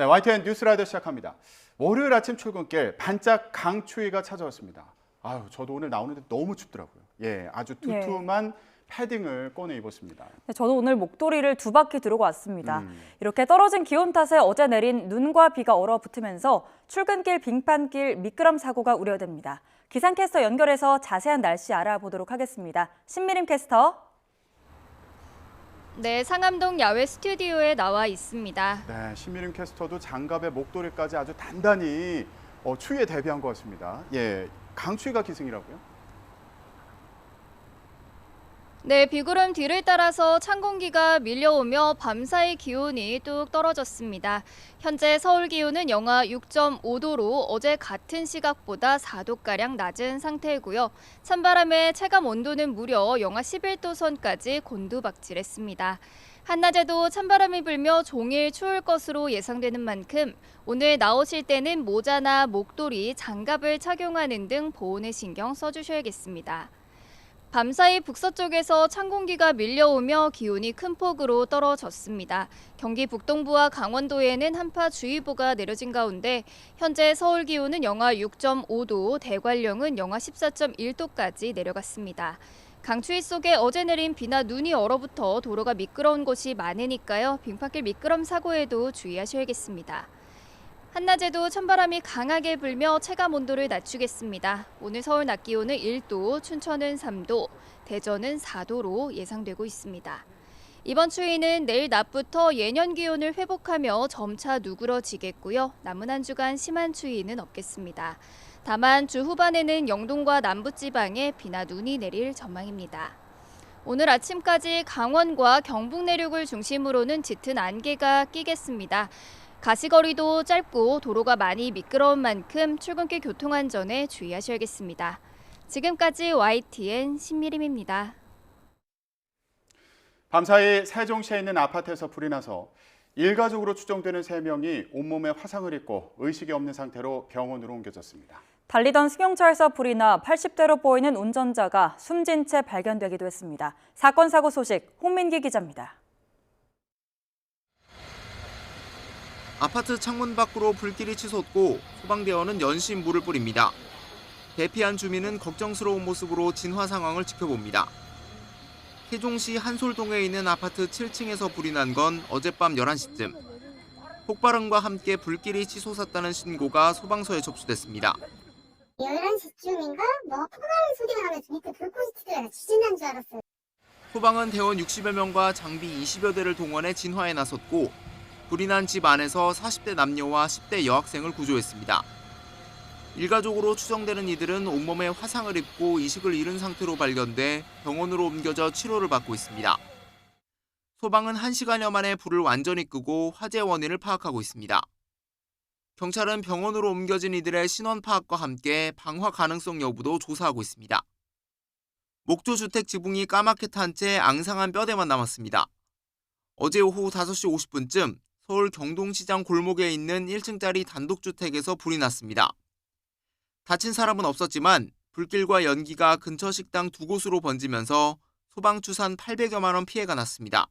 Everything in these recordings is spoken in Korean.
네, YTN 뉴스라이더 시작합니다. 월요일 아침 출근길 반짝 강추위가 찾아왔습니다. 아유, 저도 오늘 나오는데 너무 춥더라고요. 예, 아주 두툼한 패딩을 꺼내 입었습니다. 네, 저도 오늘 목도리를 2바퀴 두르고 왔습니다. 이렇게 떨어진 기온 탓에 어제 내린 눈과 비가 얼어붙으면서 출근길 빙판길 미끄럼 사고가 우려됩니다. 기상캐스터 연결해서 자세한 날씨 알아보도록 하겠습니다. 신미림 캐스터. 네, 상암동 야외 스튜디오에 나와 있습니다. 네, 신미림 캐스터도 장갑에 목도리까지 아주 단단히 추위에 대비한 것 같습니다. 예, 강추위가 기승이라고요? 네, 비구름 뒤를 따라서 찬 공기가 밀려오며 밤사이 기온이 뚝 떨어졌습니다. 현재 서울 기온은 영하 6.5도로 어제 같은 시각보다 4도가량 낮은 상태이고요. 찬바람에 체감 온도는 무려 영하 11도 선까지 곤두박질했습니다. 한낮에도 찬바람이 불며 종일 추울 것으로 예상되는 만큼 오늘 나오실 때는 모자나 목도리, 장갑을 착용하는 등 보온에 신경 써주셔야겠습니다. 밤사이 북서쪽에서 찬 공기가 밀려오며 기온이 큰 폭으로 떨어졌습니다. 경기 북동부와 강원도에는 한파주의보가 내려진 가운데 현재 서울 기온은 영하 6.5도, 대관령은 영하 14.1도까지 내려갔습니다. 강추위 속에 어제 내린 비나 눈이 얼어붙어 도로가 미끄러운 곳이 많으니까요. 빙판길 미끄럼 사고에도 주의하셔야겠습니다. 한낮에도 찬바람이 강하게 불며 체감 온도를 낮추겠습니다. 오늘 서울 낮 기온은 1도, 춘천은 3도, 대전은 4도로 예상되고 있습니다. 이번 추위는 내일 낮부터 예년 기온을 회복하며 점차 누그러지겠고요. 남은 한 주간 심한 추위는 없겠습니다. 다만 주 후반에는 영동과 남부지방에 비나 눈이 내릴 전망입니다. 오늘 아침까지 강원과 경북 내륙을 중심으로는 짙은 안개가 끼겠습니다. 가시거리도 짧고 도로가 많이 미끄러운 만큼 출근길 교통안전에 주의하셔야겠습니다. 지금까지 YTN 신미림입니다. 밤사이 세종시에 있는 아파트에서 불이 나서 일가족으로 추정되는 3명이 온몸에 화상을 입고 의식이 없는 상태로 병원으로 옮겨졌습니다. 달리던 승용차에서 불이 나 80대로 보이는 운전자가 숨진 채 발견되기도 했습니다. 사건 사고 소식 홍민기 기자입니다. 아파트 창문 밖으로 불길이 치솟고 소방대원은 연신 물을 뿌립니다. 대피한 주민은 걱정스러운 모습으로 진화 상황을 지켜봅니다. 세종시 한솔동에 있는 아파트 7층에서 불이 난 건 어젯밤 11시쯤. 폭발음과 함께 불길이 치솟았다는 신고가 소방서에 접수됐습니다. 11시쯤인가 폭발하는 소리가 나면서 밑에 불꽃이 튀더라. 지진 난 줄 알았어요. 소방은 대원 60여 명과 장비 20여 대를 동원해 진화에 나섰고 불이 난 집 안에서 40대 남녀와 10대 여학생을 구조했습니다. 일가족으로 추정되는 이들은 온몸에 화상을 입고 의식을 잃은 상태로 발견돼 병원으로 옮겨져 치료를 받고 있습니다. 소방은 1시간여 만에 불을 완전히 끄고 화재 원인을 파악하고 있습니다. 경찰은 병원으로 옮겨진 이들의 신원 파악과 함께 방화 가능성 여부도 조사하고 있습니다. 목조 주택 지붕이 까맣게 탄 채 앙상한 뼈대만 남았습니다. 어제 오후 5시 50분쯤 서울 경동시장 골목에 있는 1층짜리 단독주택에서 불이 났습니다. 다친 사람은 없었지만 불길과 연기가 근처 식당 2곳으로 번지면서 소방 추산 800여만 원 피해가 났습니다.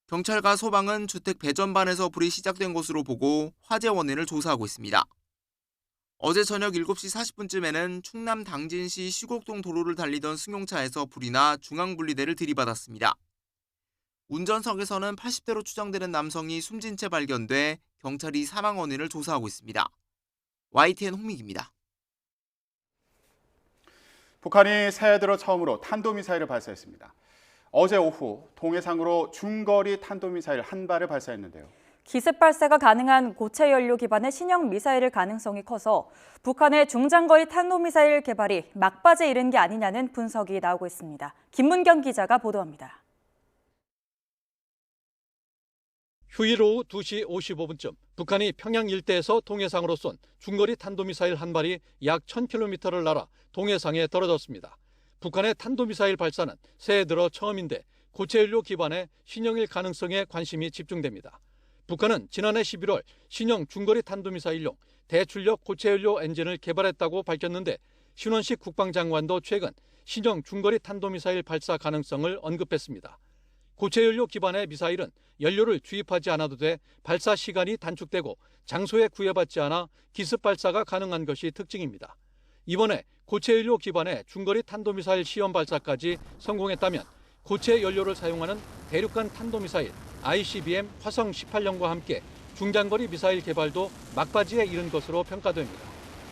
경찰과 소방은 주택 배전반에서 불이 시작된 것으로 보고 화재 원인을 조사하고 있습니다. 어제 저녁 7시 40분쯤에는 충남 당진시 시곡동 도로를 달리던 승용차에서 불이 나 중앙분리대를 들이받았습니다. 운전석에서는 80대로 추정되는 남성이 숨진 채 발견돼 경찰이 사망 원인을 조사하고 있습니다. YTN 홍민기입니다. 북한이 새해 들어 처음으로 탄도미사일을 발사했습니다. 어제 오후 동해상으로 중거리 탄도미사일 한 발을 발사했는데요. 기습 발사가 가능한 고체 연료 기반의 신형 미사일일 가능성이 커서 북한의 중장거리 탄도미사일 개발이 막바지에 이른 게 아니냐는 분석이 나오고 있습니다. 김문경 기자가 보도합니다. 휴일 오후 2시 55분쯤 북한이 평양 일대에서 동해상으로 쏜 중거리 탄도미사일 한 발이 약 1000km를 날아 동해상에 떨어졌습니다. 북한의 탄도미사일 발사는 새해 들어 처음인데 고체연료 기반의 신형일 가능성에 관심이 집중됩니다. 북한은 지난해 11월 신형 중거리 탄도미사일용 대출력 고체연료 엔진을 개발했다고 밝혔는데 신원식 국방장관도 최근 신형 중거리 탄도미사일 발사 가능성을 언급했습니다. 고체 연료 기반의 미사일은 연료를 주입하지 않아도 돼 발사 시간이 단축되고 장소에 구애받지 않아 기습 발사가 가능한 것이 특징입니다. 이번에 고체 연료 기반의 중거리 탄도미사일 시험 발사까지 성공했다면 고체 연료를 사용하는 대륙간 탄도미사일 ICBM 화성 18형과 함께 중장거리 미사일 개발도 막바지에 이른 것으로 평가됩니다.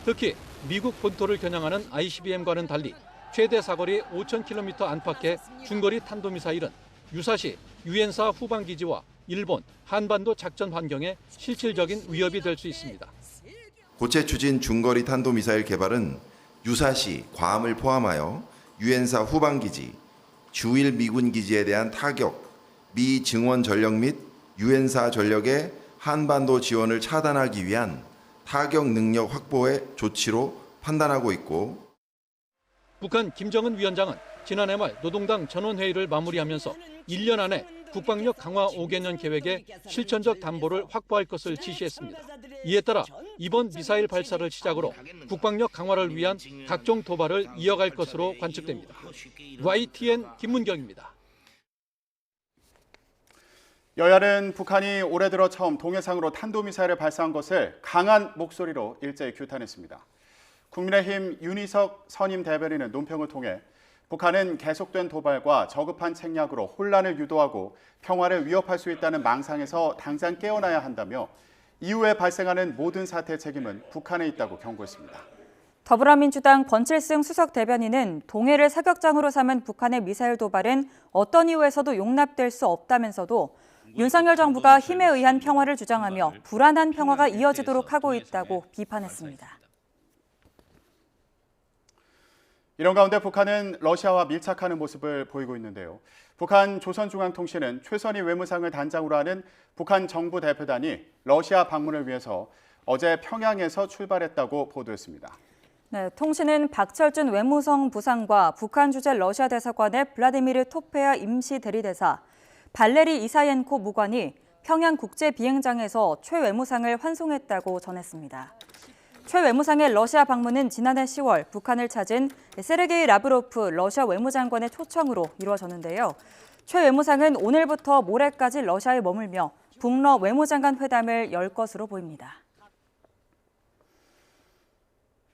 특히 미국 본토를 겨냥하는 ICBM과는 달리 최대 사거리 5,000km 안팎의 중거리 탄도미사일은 유사시 유엔사 후방기지와 일본, 한반도 작전 환경에 실질적인 위협이 될 수 있습니다. 고체 추진 중거리 탄도미사일 개발은 유사시 괌을 포함하여 유엔사 후방기지, 주일 미군 기지에 대한 타격, 미 증원 전력 및 유엔사 전력의 한반도 지원을 차단하기 위한 타격 능력 확보의 조치로 판단하고 있고, 북한 김정은 위원장은 지난해 말 노동당 전원회의를 마무리하면서 1년 안에 국방력 강화 5개년 계획에 실천적 담보를 확보할 것을 지시했습니다. 이에 따라 이번 미사일 발사를 시작으로 국방력 강화를 위한 각종 도발을 이어갈 것으로 관측됩니다. YTN 김문경입니다. 여야는 북한이 올해 들어 처음 동해상으로 탄도미사일을 발사한 것을 강한 목소리로 일제히 규탄했습니다. 국민의힘 윤희석 선임 대변인은 논평을 통해 북한은 계속된 도발과 저급한 책략으로 혼란을 유도하고 평화를 위협할 수 있다는 망상에서 당장 깨어나야 한다며 이후에 발생하는 모든 사태의 책임은 북한에 있다고 경고했습니다. 더불어민주당 권칠승 수석 대변인은 동해를 사격장으로 삼은 북한의 미사일 도발은 어떤 이유에서도 용납될 수 없다면서도 윤석열 정부가 힘에 의한 평화를 주장하며 불안한 평화가 이어지도록 하고 있다고 비판했습니다. 이런 가운데 북한은 러시아와 밀착하는 모습을 보이고 있는데요. 북한 조선중앙통신은 최선희 외무상을 단장으로 하는 북한 정부 대표단이 러시아 방문을 위해서 어제 평양에서 출발했다고 보도했습니다. 네, 통신은 박철준 외무성 부상과 북한 주재 러시아 대사관의 블라디미르 토페아 임시 대리대사, 발레리 이사옌코 무관이 평양 국제 비행장에서 최 외무상을 환송했다고 전했습니다. 최 외무상의 러시아 방문은 지난해 10월 북한을 찾은 세르게이 라브로프 러시아 외무장관의 초청으로 이루어졌는데요. 최 외무상은 오늘부터 모레까지 러시아에 머물며 북러 외무장관 회담을 열 것으로 보입니다.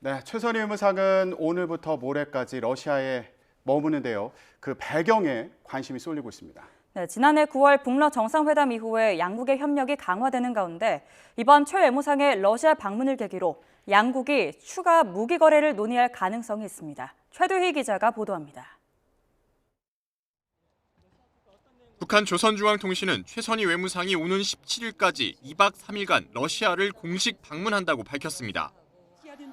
네, 최선희 외무상은 오늘부터 모레까지 러시아에 머무는데요. 그 배경에 관심이 쏠리고 있습니다. 네, 지난해 9월 북러 정상회담 이후에 양국의 협력이 강화되는 가운데 이번 최 외무상의 러시아 방문을 계기로 양국이 추가 무기 거래를 논의할 가능성이 있습니다. 최두희 기자가 보도합니다. 북한 조선중앙통신은 최선희 외무상이 오는 17일까지 2박 3일간 러시아를 공식 방문한다고 밝혔습니다.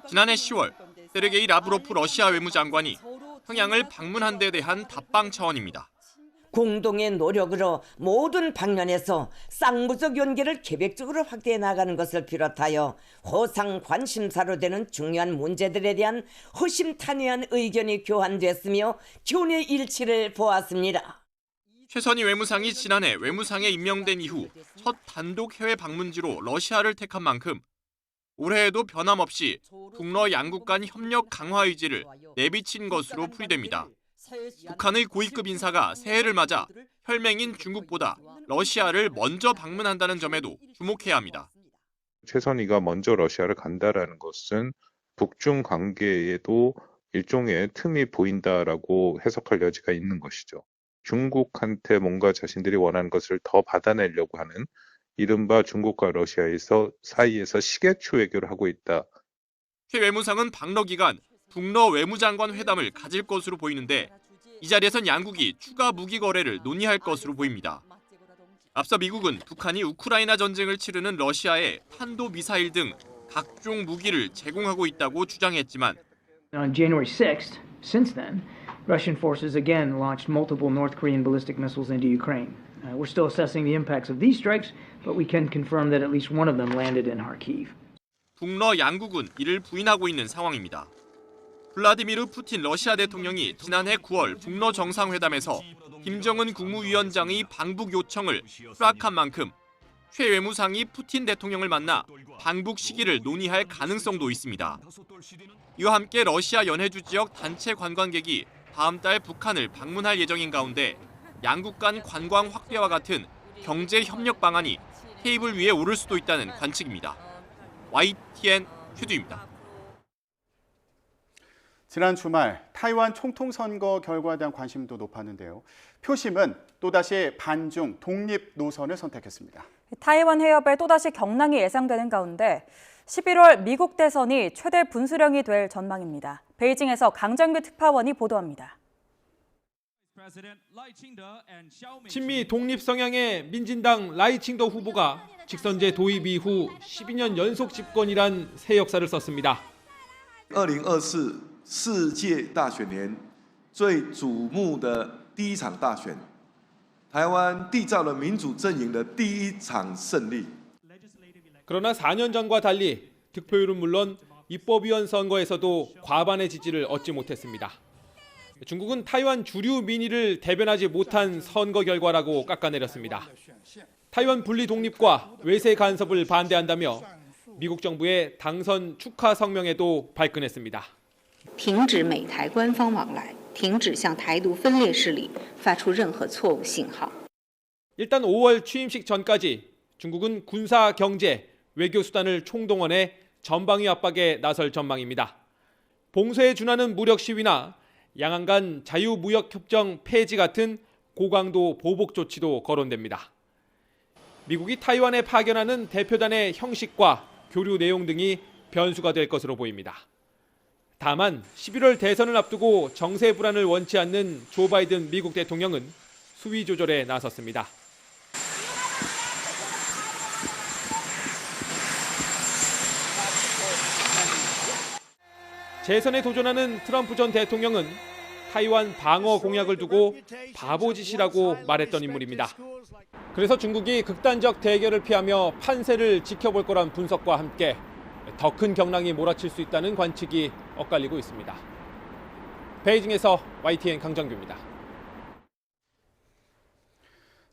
지난해 10월 세르게이 라브로프 러시아 외무장관이 평양을 방문한 데 대한 답방 차원입니다. 공동의 노력으로 모든 방면에서 쌍무적 연계를 계획적으로 확대해 나가는 것을 비롯하여 호상 관심사로 되는 중요한 문제들에 대한 허심탄회한 의견이 교환됐으며 교내 일치를 보았습니다. 최선희 외무상이 지난해 외무상에 임명된 이후 첫 단독 해외 방문지로 러시아를 택한 만큼 올해에도 변함없이 북러 양국 간 협력 강화 의지를 내비친 것으로 풀이됩니다. 북한의 고위급 인사가 새해를 맞아 혈맹인 중국보다 러시아를 먼저 방문한다는 점에도 주목해야 합니다. 최선희가 먼저 러시아를 간다라는 것은 북중 관계에도 일종의 틈이 보인다라고 해석할 여지가 있는 것이죠. 중국한테 뭔가 자신들이 원하는 것을 더 받아내려고 하는 이른바 중국과 러시아에서 사이에서 시계추 외교를 하고 있다. 최 외무상은 방러 기간 북러 외무장관 회담을 가질 것으로 보이는데 이 자리에선 양국이 추가 무기 거래를 논의할 것으로 보입니다. 앞서 미국은 북한이 우크라이나 전쟁을 치르는 러시아에 탄도 미사일 등 각종 무기를 제공하고 있다고 주장했지만 On January 6th, since then, Russian forces again launched multiple North Korean ballistic missiles into Ukraine. We're still assessing the impacts of these strikes, but we can confirm that at least one of them landed in Kharkiv. 북러 양국은 이를 부인하고 있는 상황입니다. 블라디미르 푸틴 러시아 대통령이 지난해 9월 북러 정상회담에서 김정은 국무위원장의 방북 요청을 수락한 만큼 최 외무상이 푸틴 대통령을 만나 방북 시기를 논의할 가능성도 있습니다. 이와 함께 러시아 연해주 지역 단체 관광객이 다음 달 북한을 방문할 예정인 가운데 양국 간 관광 확대와 같은 경제 협력 방안이 테이블 위에 오를 수도 있다는 관측입니다. YTN 휴두입니다. 지난 주말 타이완 총통 선거 결과에 대한 관심도 높았는데요. 표심은 또다시 반중 독립 노선을 선택했습니다. 타이완 해협에 또다시 경랑이 예상되는 가운데 11월 미국 대선이 최대 분수령이 될 전망입니다. 베이징에서 강정규 특파원이 보도합니다. 친미 독립 성향의 민진당 라이칭더 후보가 직선제 도입 이후 12년 연속 집권이란 새 역사를 썼습니다. 2024世界大选年最瞩目的第一场大选，台湾缔造了民主阵营的第一场胜利。 그러나 4년 전과 달리 득표율은 물론 입법위원 선거에서도 과반의 지지를 얻지 못했습니다. 중국은 타이완 주류 민의를 대변하지 못한 선거 결과라고 깎아내렸습니다. 타이완 분리 독립과 외세 간섭을 반대한다며 미국 정부의 당선 축하 성명에도 발끈했습니다. 停止美台官方往来，停止向台独分裂势力发出任何错误信号。 일단 5월 취임식 전까지 중국은 군사, 경제, 외교 수단을 총동원해 전방위 압박에 나설 전망입니다. 봉쇄에 준하는 무력 시위나 양안 간 자유무역협정 폐지 같은 고강도 보복 조치도 거론됩니다. 미국이 타이완에 파견하는 대표단의 형식과 교류 내용 등이 변수가 될 것으로 보입니다. 다만 11월 대선을 앞두고 정세 불안을 원치 않는 조 바이든 미국 대통령은 수위 조절에 나섰습니다. 재선에 도전하는 트럼프 전 대통령은 타이완 방어 공약을 두고 바보짓이라고 말했던 인물입니다. 그래서 중국이 극단적 대결을 피하며 판세를 지켜볼 거란 분석과 함께 더 큰 경랑이 몰아칠 수 있다는 관측이 엇갈리고 있습니다. 베이징에서 YTN 강정규입니다.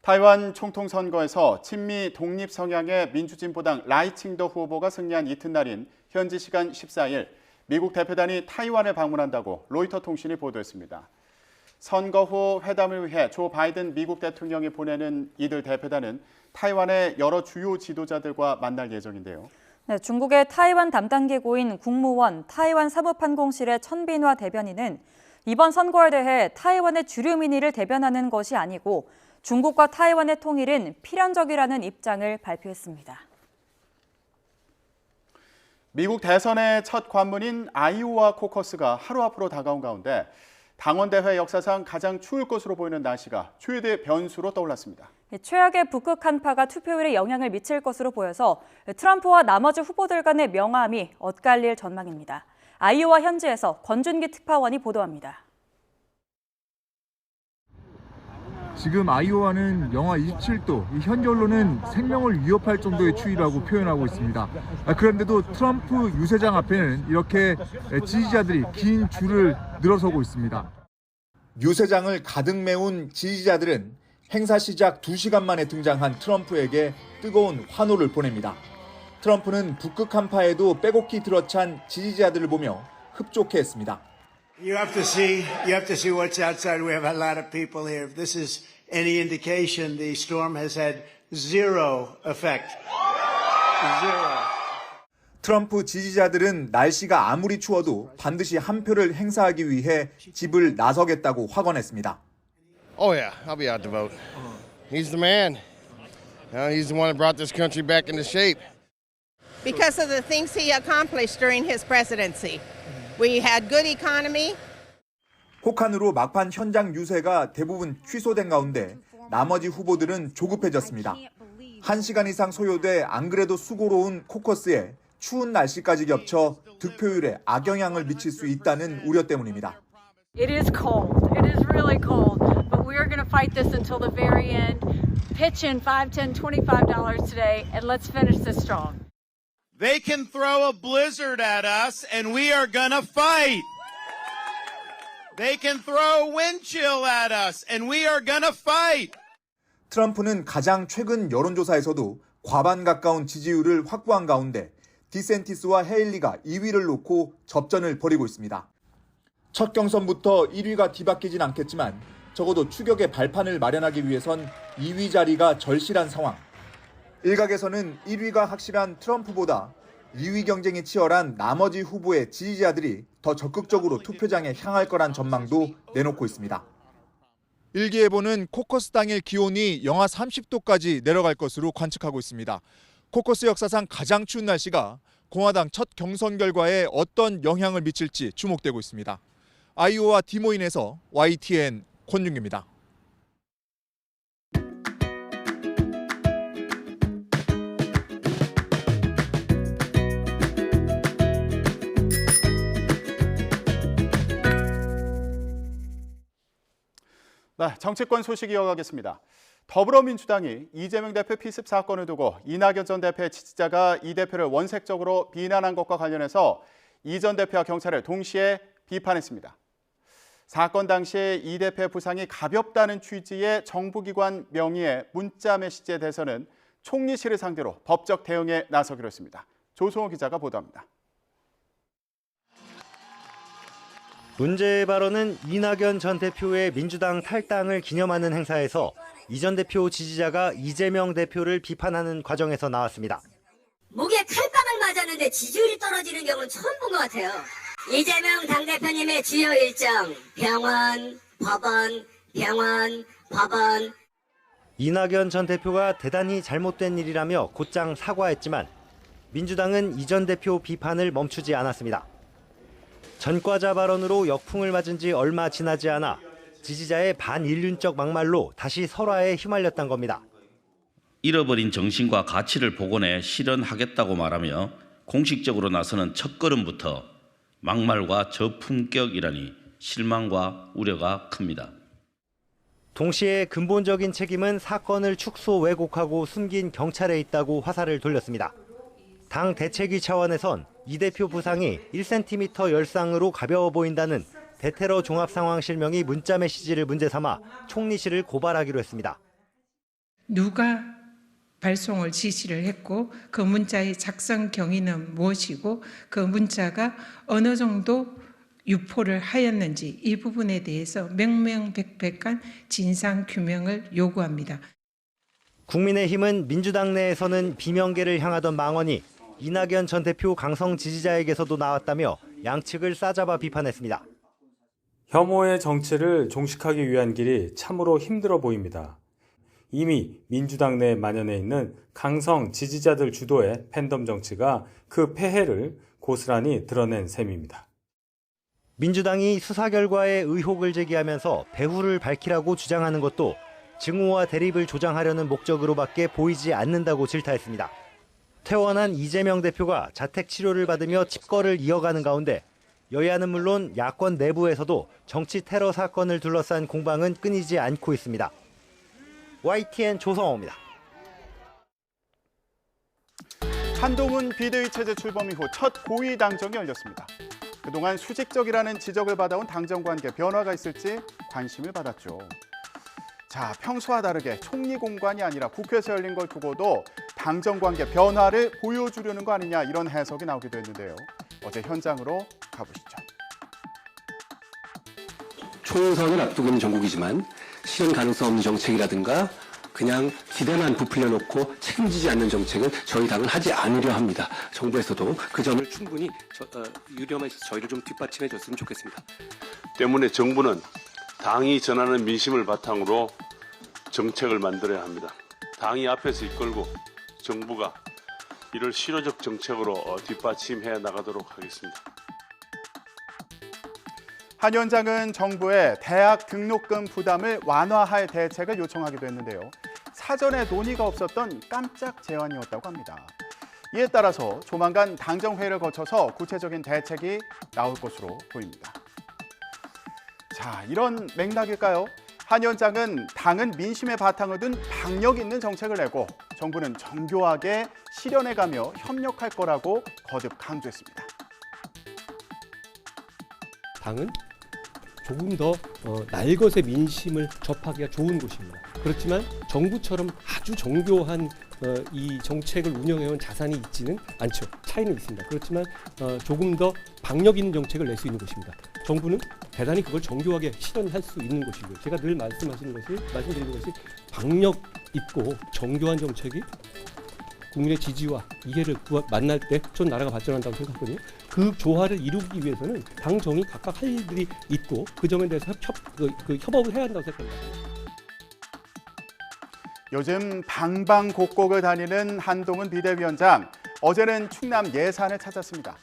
타이완 총통 선거에서 친미 독립 성향의 민주진보당 라이칭더 후보가 승리한 이튿날인 현지 시간 14일 미국 대표단이 타이완을 방문한다고 로이터 통신이 보도했습니다. 선거 후 회담을 위해 조 바이든 미국 대통령이 보내는 이들 대표단은 타이완의 여러 주요 지도자들과 만날 예정인데요. 네, 중국의 타이완 담당 기구인 국무원 타이완 사무판공실의 천빈화 대변인은 이번 선거에 대해 타이완의 주류 민의를 대변하는 것이 아니고 중국과 타이완의 통일은 필연적이라는 입장을 발표했습니다. 미국 대선의 첫 관문인 아이오와 코커스가 하루 앞으로 다가온 가운데 당원대회 역사상 가장 추울 것으로 보이는 날씨가 최대 변수로 떠올랐습니다. 최악의 북극 한파가 투표율에 영향을 미칠 것으로 보여서 트럼프와 나머지 후보들 간의 명함이 엇갈릴 전망입니다. 아이오와 현지에서 권준기 특파원이 보도합니다. 지금 아이오와는 영하 27도, 현지 언론은 생명을 위협할 정도의 추위라고 표현하고 있습니다. 그런데도 트럼프 유세장 앞에는 이렇게 지지자들이 긴 줄을 늘어서고 있습니다. 유세장을 가득 메운 지지자들은 행사 시작 2시간 만에 등장한 트럼프에게 뜨거운 환호를 보냅니다. 트럼프는 북극 한파에도 빼곡히 들어찬 지지자들을 보며 흡족해했습니다. You have to see what's outside. We have a lot of people here. If this is any indication, the storm has had zero effect. Zero. 트럼프 지지자들은 날씨가 아무리 추워도 반드시 한 표를 행사하기 위해 집을 나서겠다고 확언했습니다. Oh yeah, I'll be out to vote. He's the man. He's the one that brought this country back into shape. Because of the things he accomplished during his presidency. We had good economy. 혹한으로 막판 현장 유세가 대부분 취소된 가운데 나머지 후보들은 조급해졌습니다. 1시간 이상 소요돼 안 그래도 수고로운 코커스에 추운 날씨까지 겹쳐 득표율에 악영향을 미칠 수 있다는 우려 때문입니다. It is cold. It is really cold. But we are going to fight this until the very end. Pitch in $5, $10, $25 today and let's finish this strong. They can throw a blizzard at us and we are gonna fight. They can throw a wind chill at us and we are gonna fight. 트럼프는 가장 최근 여론조사에서도 과반 가까운 지지율을 확보한 가운데 디센티스와 헤일리가 2위를 놓고 접전을 벌이고 있습니다. 첫 경선부터 1위가 뒤바뀌진 않겠지만 적어도 추격의 발판을 마련하기 위해선 2위 자리가 절실한 상황. 일각에서는 1위가 확실한 트럼프보다 2위 경쟁이 치열한 나머지 후보의 지지자들이 더 적극적으로 투표장에 향할 거란 전망도 내놓고 있습니다. 일기예보는 코커스 당일 기온이 영하 30도까지 내려갈 것으로 관측하고 있습니다. 코커스 역사상 가장 추운 날씨가 공화당 첫 경선 결과에 어떤 영향을 미칠지 주목되고 있습니다. 아이오와 디모인에서 YTN 권윤규입니다. 네, 정치권 소식 이어가겠습니다. 더불어민주당이 이재명 대표 피습 사건을 두고 이낙연 전 대표의 지지자가 이 대표를 원색적으로 비난한 것과 관련해서 이 전 대표와 경찰을 동시에 비판했습니다. 사건 당시 이 대표의 부상이 가볍다는 취지의 정부기관 명의의 문자 메시지에 대해서는 총리실을 상대로 법적 대응에 나서기로 했습니다. 조성호 기자가 보도합니다. 문제의 발언은 이낙연 전 대표의 민주당 탈당을 기념하는 행사에서 이 전 대표 지지자가 이재명 대표를 비판하는 과정에서 나왔습니다. 목에 칼빵을 맞았는데 지지율이 떨어지는 경우는 처음 본 것 같아요. 이재명 당대표님의 주요 일정, 병원, 법원. 이낙연 전 대표가 대단히 잘못된 일이라며 곧장 사과했지만 민주당은 이 전 대표 비판을 멈추지 않았습니다. 전과자 발언으로 역풍을 맞은 지 얼마 지나지 않아 지지자의 반인륜적 막말로 다시 설화에 휘말렸던 겁니다. 잃어버린 정신과 가치를 복원해 실현하겠다고 말하며 공식적으로 나서는 첫걸음부터 막말과 저품격이라니 실망과 우려가 큽니다. 동시에 근본적인 책임은 사건을 축소 왜곡하고 숨긴 경찰에 있다고 화살을 돌렸습니다. 당 대책위 차원에선 이 대표 부상이 1cm 열상으로 가벼워 보인다는 대테러 종합상황실명이 문자 메시지를 문제 삼아 총리실을 고발하기로 했습니다. 누가 발송을 지시를 했고 그 문자의 작성 경위는 무엇이고 그 문자가 어느 정도 유포를 하였는지 이 부분에 대해서 명명백백한 진상규명을 요구합니다. 국민의힘은 민주당 내에서는 비명계를 향하던 망언이 이낙연 전 대표 강성 지지자에게서도 나왔다며 양측을 싸잡아 비판했습니다. 혐오의 정치를 종식하기 위한 길이 참으로 힘들어 보입니다. 이미 민주당 내에 만연해 있는 강성 지지자들 주도의 팬덤 정치가 그 폐해를 고스란히 드러낸 셈입니다. 민주당이 수사 결과에 의혹을 제기하면서 배후를 밝히라고 주장하는 것도 증오와 대립을 조장하려는 목적으로밖에 보이지 않는다고 질타했습니다. 퇴원한 이재명 대표가 자택 치료를 받으며 집거를 이어가는 가운데 여야는 물론 야권 내부에서도 정치 테러 사건을 둘러싼 공방은 끊이지 않고 있습니다. YTN 조성호입니다. 한동훈 비대위 체제 출범 이후 첫 고위 당정이 열렸습니다. 그동안 수직적이라는 지적을 받아온 당정 관계 변화가 있을지 관심을 받았죠. 자, 평소와 다르게 총리 공관이 아니라 국회에서 열린 걸 두고도 당정 관계 변화를 보여주려는 거 아니냐 이런 해석이 나오기도 했는데요. 어제 현장으로 가보시죠. 총선을 앞두고 있는 정국이지만 실현 가능성 없는 정책이라든가 그냥 기대만 부풀려 놓고 책임지지 않는 정책은 저희 당은 하지 않으려 합니다. 정부에서도 그 점을 충분히 유념해 저희를 좀 뒷받침해 줬으면 좋겠습니다. 때문에 정부는 당이 전하는 민심을 바탕으로 정책을 만들어야 합니다. 당이 앞에서 이끌고 정부가 이를 실효적 정책으로 뒷받침해 나가도록 하겠습니다. 한 위원장은 정부에 대학 등록금 부담을 완화할 대책을 요청하기도 했는데요. 사전에 논의가 없었던 깜짝 제안이었다고 합니다. 이에 따라서 조만간 당정회의를 거쳐서 구체적인 대책이 나올 것으로 보입니다. 자, 이런 맥락일까요? 한 위원장은 당은 민심의 바탕을 둔 박력 있는 정책을 내고 정부는 정교하게 실현해가며 협력할 거라고 거듭 강조했습니다. 당은 조금 더 날것의 민심을 접하기가 좋은 곳입니다. 그렇지만 정부처럼 아주 정교한 이 정책을 운영해온 자산이 있지는 않죠. 차이는 있습니다. 그렇지만 조금 더 박력 있는 정책을 낼 수 있는 곳입니다. 정부는 대단히 그걸 정교하게 실현할 수 있는 것이고요. 제가 늘 말씀드리는 것이 방역 있고 정교한 정책이 국민의 지지와 이해를 만날 때 전 나라가 발전한다고 생각하거든요. 그 조화를 이루기 위해서는 당 정이 각각 할 일들이 있고 그 점에 대해서 협업을 해야 한다고 생각합니다. 요즘 방방곡곡을 다니는 한동훈 비대위원장, 어제는 충남 예산을 찾았습니다.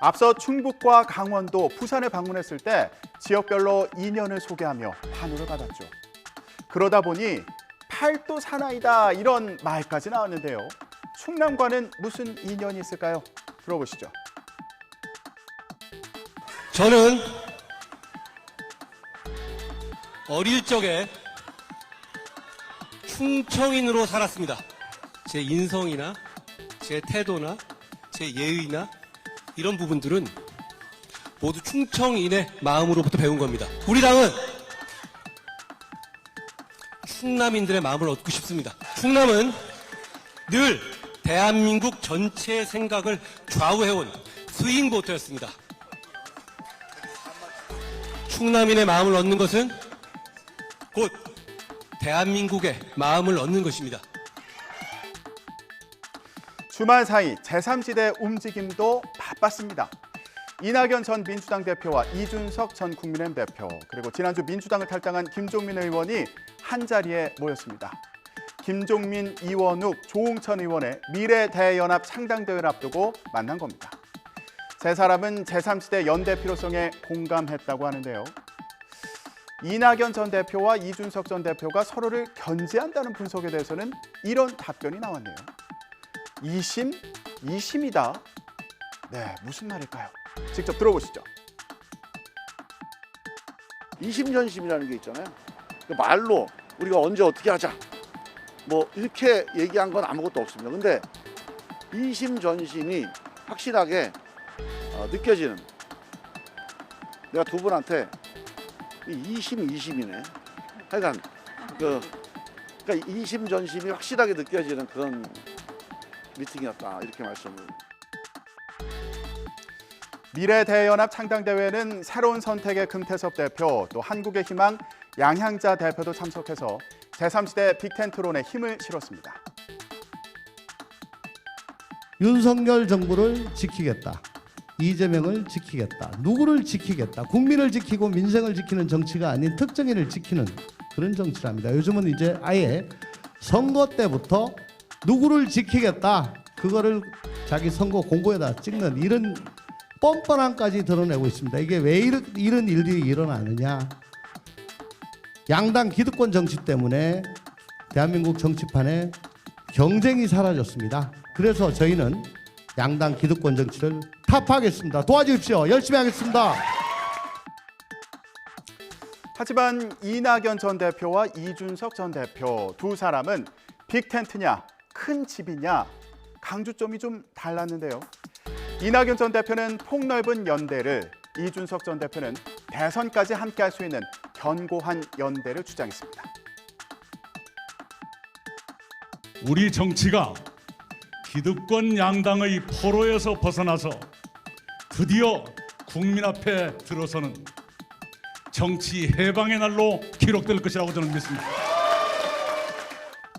앞서 충북과 강원도, 부산을 방문했을 때 지역별로 인연을 소개하며 환호를 받았죠. 그러다 보니 팔도 사나이다 이런 말까지 나왔는데요. 충남과는 무슨 인연이 있을까요? 들어보시죠. 저는 어릴 적에 충청인으로 살았습니다. 제 인성이나 제 태도나 제 예의나 이런 부분들은 모두 충청인의 마음으로부터 배운 겁니다. 우리 당은 충남인들의 마음을 얻고 싶습니다. 충남은 늘 대한민국 전체의 생각을 좌우해온 스윙보트였습니다. 충남인의 마음을 얻는 것은 곧 대한민국의 마음을 얻는 것입니다. 주말 사이 제3지대 움직임도 바빴습니다. 이낙연 전 민주당 대표와 이준석 전 국민의힘 대표, 그리고 지난주 민주당을 탈당한 김종민 의원이 한자리에 모였습니다. 김종민, 이원욱, 조홍천 의원의 미래대연합 창당대회를 앞두고 만난 겁니다. 세 사람은 제3지대 연대 필요성에 공감했다고 하는데요. 이낙연 전 대표와 이준석 전 대표가 서로를 견제한다는 분석에 대해서는 이런 답변이 나왔네요. 이심? 이심이다? 네, 무슨 말일까요? 직접 들어보시죠. 이심전심이라는 게 있잖아요. 그 말로 우리가 언제 어떻게 하자 뭐 이렇게 얘기한 건 아무것도 없습니다. 근데 이심전심이 확실하게 느껴지는, 내가 두 분한테 이심이네. 하여간 그러니까 이심전심이 확실하게 느껴지는 그런 미팅이었다, 이렇게 말씀을. 미래대연합 창당대회는 새로운 선택의 금태섭 대표, 또 한국의 희망 양향자 대표도 참석해서 제3지대 빅텐트론에 힘을 실었습니다. 윤석열 정부를 지키겠다. 이재명을 지키겠다. 누구를 지키겠다. 국민을 지키고 민생을 지키는 정치가 아닌 특정인을 지키는 그런 정치랍니다. 요즘은 이제 아예 선거 때부터 누구를 지키겠다. 그거를 자기 선거 공고에다 찍는 이런 뻔뻔함까지 드러내고 있습니다. 이게 왜 이런 일들이 일어나느냐. 양당 기득권 정치 때문에 대한민국 정치판에 경쟁이 사라졌습니다. 그래서 저희는 양당 기득권 정치를 타파하겠습니다. 도와주십시오. 열심히 하겠습니다. 하지만 이낙연 전 대표와 이준석 전 대표 두 사람은 빅텐트냐, 큰 집이냐 강조점이 좀 달랐는데요. 이낙연 전 대표는 폭넓은 연대를, 이준석 전 대표는 대선까지 함께할 수 있는 견고한 연대를 주장했습니다. 우리 정치가 기득권 양당의 포로에서 벗어나서 드디어 국민 앞에 들어서는 정치 해방의 날로 기록될 것이라고 저는 믿습니다.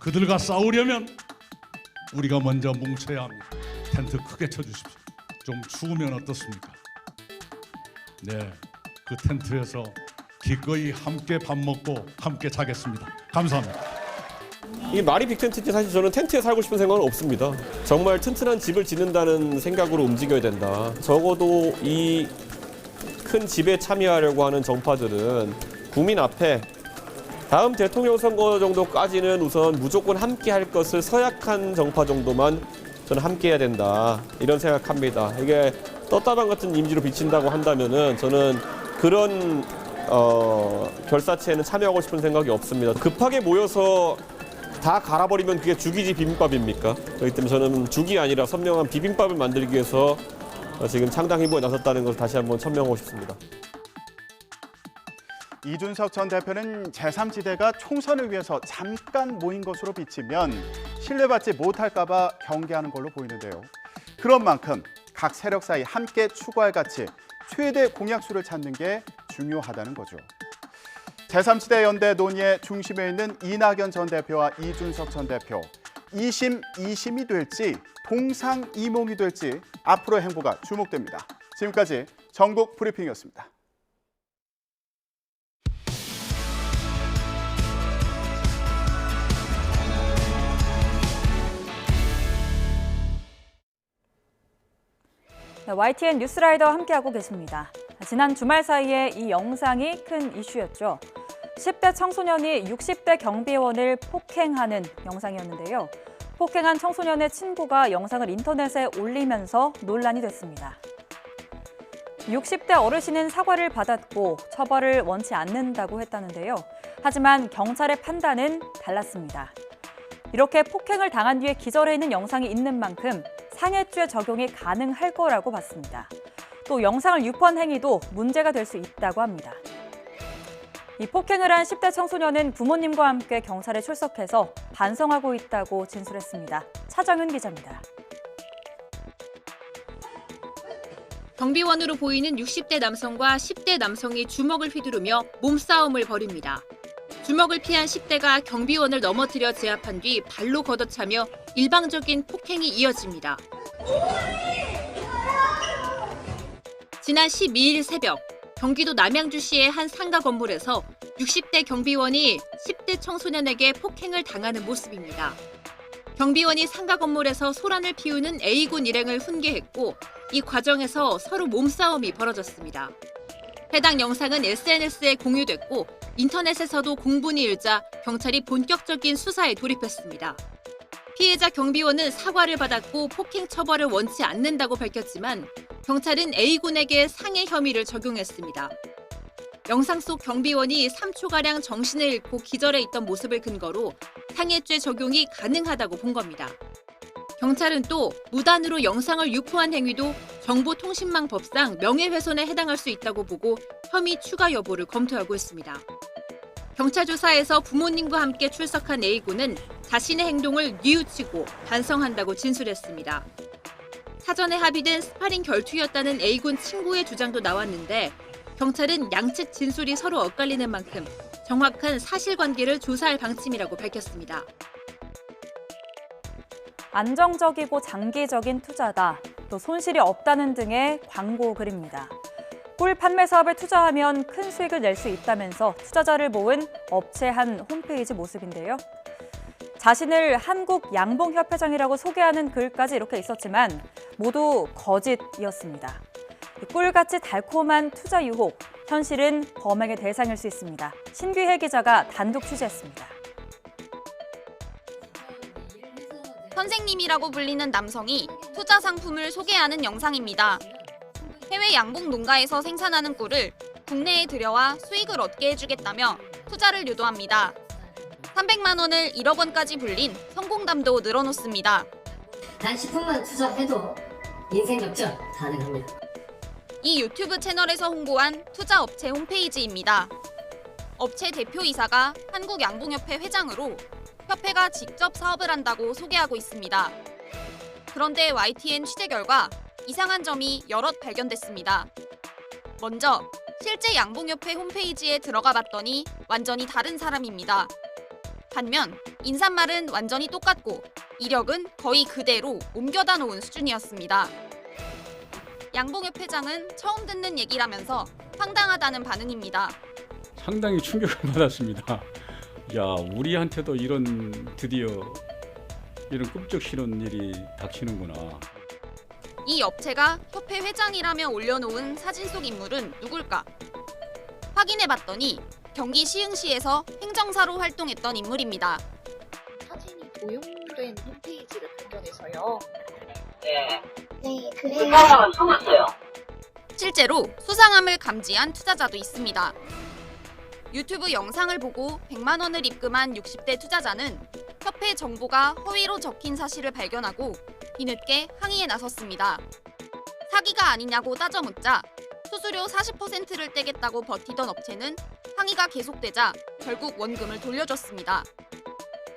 그들과 싸우려면 우리가 먼저 뭉쳐야 합니다. 텐트 크게 쳐주십시오. 좀 추우면 어떻습니까? 네, 그 텐트에서 기꺼이 함께 밥 먹고 함께 자겠습니다. 감사합니다. 이 말이 빅텐트인지 사실 저는 텐트에 살고 싶은 생각은 없습니다. 정말 튼튼한 집을 짓는다는 생각으로 움직여야 된다. 적어도 이 큰 집에 참여하려고 하는 정파들은 국민 앞에 다음 대통령 선거 정도까지는 우선 무조건 함께 할 것을 서약한 정파 정도만 저는 함께 해야 된다. 이런 생각합니다. 이게 떴다방 같은 이미지로 비친다고 한다면은 저는 그런 결사체에는 참여하고 싶은 생각이 없습니다. 급하게 모여서 다 갈아버리면 그게 죽이지 비빔밥입니까? 그렇기 때문에 저는 죽이 아니라 선명한 비빔밥을 만들기 위해서 지금 창당 행보에 나섰다는 것을 다시 한번 천명하고 싶습니다. 이준석 전 대표는 제3지대가 총선을 위해서 잠깐 모인 것으로 비치면 신뢰받지 못할까 봐 경계하는 걸로 보이는데요. 그런 만큼 각 세력 사이 함께 추구할 가치, 최대 공약수를 찾는 게 중요하다는 거죠. 제3지대 연대 논의의 중심에 있는 이낙연 전 대표와 이준석 전 대표. 2심 2심이 될지 동상이몽이 될지 앞으로의 행보가 주목됩니다. 지금까지 전국 브리핑이었습니다. 네, YTN 뉴스라이더와 함께하고 계십니다. 지난 주말 사이에 이 영상이 큰 이슈였죠. 10대 청소년이 60대 경비원을 폭행하는 영상이었는데요. 폭행한 청소년의 친구가 영상을 인터넷에 올리면서 논란이 됐습니다. 60대 어르신은 사과를 받았고 처벌을 원치 않는다고 했다는데요. 하지만 경찰의 판단은 달랐습니다. 이렇게 폭행을 당한 뒤에 기절해 있는 영상이 있는 만큼 상해죄 적용이 가능할 거라고 봤습니다. 또 영상을 유포한 행위도 문제가 될 수 있다고 합니다. 이 폭행을 한 10대 청소년은 부모님과 함께 경찰에 출석해서 반성하고 있다고 진술했습니다. 차정은 기자입니다. 경비원으로 보이는 60대 남성과 10대 남성이 주먹을 휘두르며 몸싸움을 벌입니다. 주먹을 피한 10대가 경비원을 넘어뜨려 제압한 뒤 발로 걷어차며 일방적인 폭행이 이어집니다. 지난 12일 새벽, 경기도 남양주시의 한 상가 건물에서 60대 경비원이 10대 청소년에게 폭행을 당하는 모습입니다. 경비원이 상가 건물에서 소란을 피우는 A군 일행을 훈계했고 이 과정에서 서로 몸싸움이 벌어졌습니다. 해당 영상은 SNS에 공유됐고 인터넷에서도 공분이 일자 경찰이 본격적인 수사에 돌입했습니다. 피해자 경비원은 사과를 받았고 폭행 처벌을 원치 않는다고 밝혔지만 경찰은 A군에게 상해 혐의를 적용했습니다. 영상 속 경비원이 3초가량 정신을 잃고 기절해 있던 모습을 근거로 상해죄 적용이 가능하다고 본 겁니다. 경찰은 또 무단으로 영상을 유포한 행위도 정보통신망법상 명예훼손에 해당할 수 있다고 보고 혐의 추가 여부를 검토하고 있습니다. 경찰 조사에서 부모님과 함께 출석한 A군은 자신의 행동을 뉘우치고 반성한다고 진술했습니다. 사전에 합의된 스파링 결투였다는 A군 친구의 주장도 나왔는데 경찰은 양측 진술이 서로 엇갈리는 만큼 정확한 사실관계를 조사할 방침이라고 밝혔습니다. 안정적이고 장기적인 투자다, 또 손실이 없다는 등의 광고 글입니다. 꿀 판매 사업에 투자하면 큰 수익을 낼 수 있다면서 투자자를 모은 업체 한 홈페이지 모습인데요. 자신을 한국양봉협회장이라고 소개하는 글까지 이렇게 있었지만 모두 거짓이었습니다. 꿀같이 달콤한 투자 유혹, 현실은 범행의 대상일 수 있습니다. 신귀혜 기자가 단독 취재했습니다. 선생님이라고 불리는 남성이 투자 상품을 소개하는 영상입니다. 해외 양봉 농가에서 생산하는 꿀을 국내에 들여와 수익을 얻게 해주겠다며 투자를 유도합니다. 300만 원을 1억 원까지 불린 성공담도 늘어놓습니다. 단 10분만 투자해도 인생 역전 가능합니다. 이 유튜브 채널에서 홍보한 투자업체 홈페이지입니다. 업체 대표이사가 한국양봉협회 회장으로 협회가 직접 사업을 한다고 소개하고 있습니다. 그런데 YTN 취재 결과 이상한 점이 여럿 발견됐습니다. 먼저 실제 양봉협회 홈페이지에 들어가 봤더니 완전히 다른 사람입니다. 반면 인사말은 완전히 똑같고 이력은 거의 그대로 옮겨다 놓은 수준이었습니다. 양봉협회장은 처음 듣는 얘기라면서 황당하다는 반응입니다. 상당히 충격을 받았습니다. 야, 우리한테도 드디어 이런 끔찍스러운 일이 닥치는구나. 이 업체가 협회 회장이라며 올려놓은 사진 속 인물은 누굴까? 확인해봤더니 경기 시흥시에서 행정사로 활동했던 인물입니다. 사진이 도용된 홈페이지를 발견해서요. 네, 그래요. 처음 왔어요. 실제로 수상함을 감지한 투자자도 있습니다. 유튜브 영상을 보고 100만 원을 입금한 60대 투자자는 협회 정보가 허위로 적힌 사실을 발견하고 뒤늦게 항의에 나섰습니다. 사기가 아니냐고 따져 묻자 수수료 40%를 떼겠다고 버티던 업체는 항의가 계속되자 결국 원금을 돌려줬습니다.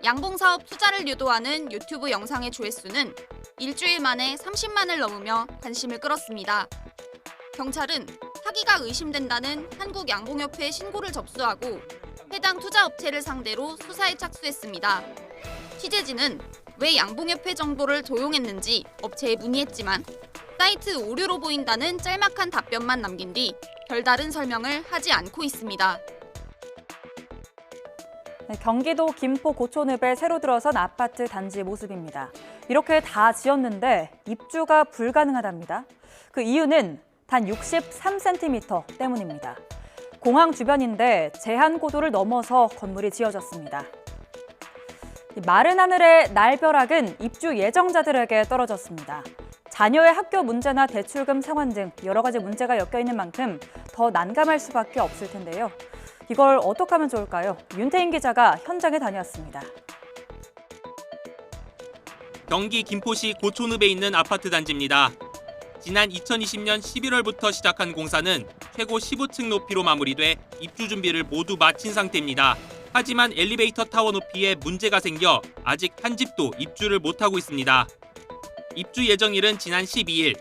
양봉사업 투자를 유도하는 유튜브 영상의 조회수는 일주일 만에 30만을 넘으며 관심을 끌었습니다. 경찰은 사기가 의심된다는 한국양봉협회 신고를 접수하고 해당 투자업체를 상대로 수사에 착수했습니다. 취재진은 왜 양봉협회 정보를 도용했는지 업체에 문의했지만 사이트 오류로 보인다는 짤막한 답변만 남긴 뒤 별다른 설명을 하지 않고 있습니다. 네, 경기도 김포 고촌읍에 새로 들어선 아파트 단지 모습입니다. 이렇게 다 지었는데 입주가 불가능하답니다. 그 이유는 단 63cm 때문입니다. 공항 주변인데 제한 고도를 넘어서 건물이 지어졌습니다. 마른 하늘의 날벼락은 입주 예정자들에게 떨어졌습니다. 자녀의 학교 문제나 대출금 상환 등 여러 가지 문제가 엮여 있는 만큼 더 난감할 수밖에 없을 텐데요. 이걸 어떻게 하면 좋을까요? 윤태인 기자가 현장에 다녀왔습니다. 경기 김포시 고촌읍에 있는 아파트 단지입니다. 지난 2020년 11월부터 시작한 공사는 최고 15층 높이로 마무리돼 입주 준비를 모두 마친 상태입니다. 하지만 엘리베이터 타워 높이에 문제가 생겨 아직 한 집도 입주를 못하고 있습니다. 입주 예정일은 지난 12일.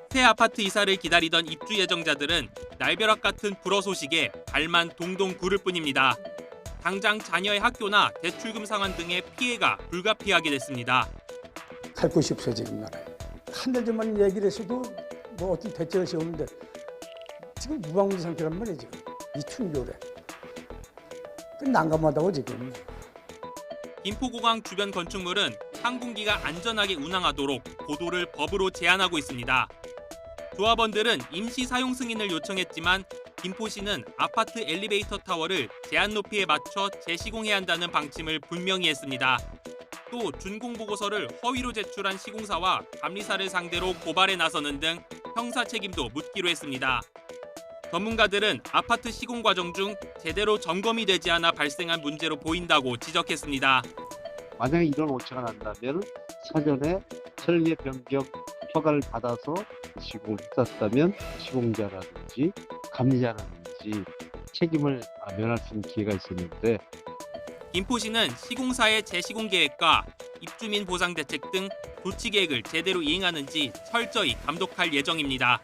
새 아파트 이사를 기다리던 입주 예정자들은 날벼락 같은 불어 소식에 발만 동동 구를 뿐입니다. 당장 자녀의 학교나 대출금 상환 등의 피해가 불가피하게 됐습니다. 살 곳이 없어요 지금 나라에. 한 달 전만 얘기를 했어도 뭐 어떤 대책을 세우는데 지금 무방비 상태란 말이에요 지금. 이 추운 겨울에. 난감하다고 지금. 김포공항 주변 건축물은 항공기가 안전하게 운항하도록 고도를 법으로 제한하고 있습니다. 조합원들은 임시 사용 승인을 요청했지만 김포시는 아파트 엘리베이터 타워를 제한 높이에 맞춰 재시공해야 한다는 방침을 분명히 했습니다. 또 준공 보고서를 허위로 제출한 시공사와 감리사를 상대로 고발에 나서는 등 형사 책임도 묻기로 했습니다. 전문가들은 아파트 시공 과정 중 제대로 점검이 되지 않아 발생한 문제로 보인다고 지적했습니다. 만약에 이런 오차가 난다면 사전에 설계 변경 허가를 받아서 시공을 했었다면 시공자라든지 감리자라든지 책임을 면할 수 있는 기회가 있었는데 김포시는 시공사의 재시공 계획과 입주민 보상 대책 등 조치 계획을 제대로 이행하는지 철저히 감독할 예정입니다.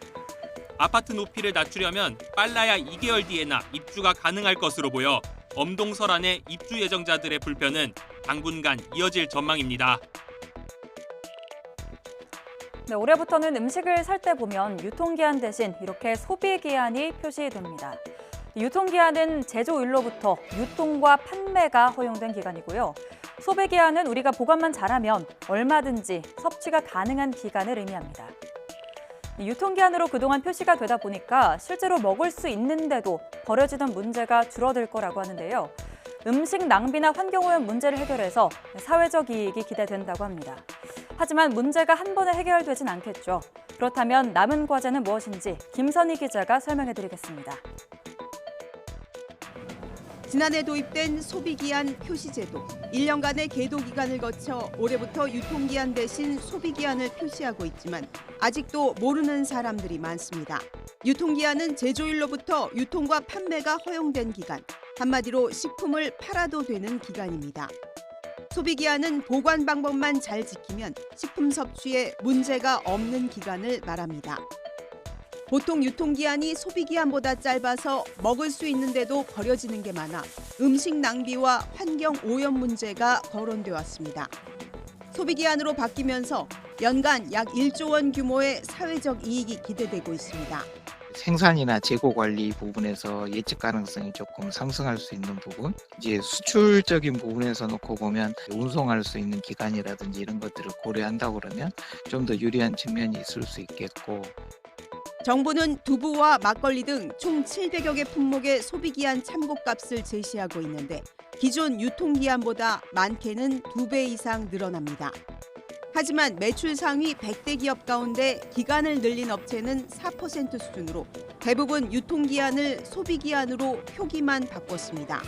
아파트 높이를 낮추려면 빨라야 2개월 뒤에나 입주가 가능할 것으로 보여 엄동설안의 입주 예정자들의 불편은 당분간 이어질 전망입니다. 네, 올해부터는 음식을 살 때 보면 유통기한 대신 이렇게 소비기한이 표시됩니다. 유통기한은 제조일로부터 유통과 판매가 허용된 기간이고요. 소비기한은 우리가 보관만 잘하면 얼마든지 섭취가 가능한 기간을 의미합니다. 유통기한으로 그동안 표시가 되다 보니까 실제로 먹을 수 있는데도 버려지던 문제가 줄어들 거라고 하는데요. 음식 낭비나 환경오염 문제를 해결해서 사회적 이익이 기대된다고 합니다. 하지만 문제가 한 번에 해결되진 않겠죠. 그렇다면 남은 과제는 무엇인지 김선희 기자가 설명해드리겠습니다. 지난해 도입된 소비기한 표시제도. 1년간의 계도 기간을 거쳐 올해부터 유통기한 대신 소비기한을 표시하고 있지만 아직도 모르는 사람들이 많습니다. 유통기한은 제조일로부터 유통과 판매가 허용된 기간, 한마디로 식품을 팔아도 되는 기간입니다. 소비기한은 보관 방법만 잘 지키면 식품 섭취에 문제가 없는 기간을 말합니다. 보통 유통기한이 소비기한보다 짧아서 먹을 수 있는데도 버려지는 게 많아 음식 낭비와 환경 오염 문제가 거론돼 왔습니다. 소비기한으로 바뀌면서 연간 약 1조 원 규모의 사회적 이익이 기대되고 있습니다. 생산이나 재고 관리 부분에서 예측 가능성이 조금 상승할 수 있는 부분, 이제 수출적인 부분에서 놓고 보면 운송할 수 있는 기간이라든지 이런 것들을 고려한다고 그러면 좀 더 유리한 측면이 있을 수 있겠고. 정부는 두부와 막걸리 등 총 700여 개 품목의 소비기한 참고값을 제시하고 있는데 기존 유통기한보다 많게는 2배 이상 늘어납니다. 하지만 매출 상위 100대 기업 가운데 기간을 늘린 업체는 4% 수준으로 대부분 유통기한을 소비기한으로 표기만 바꿨습니다.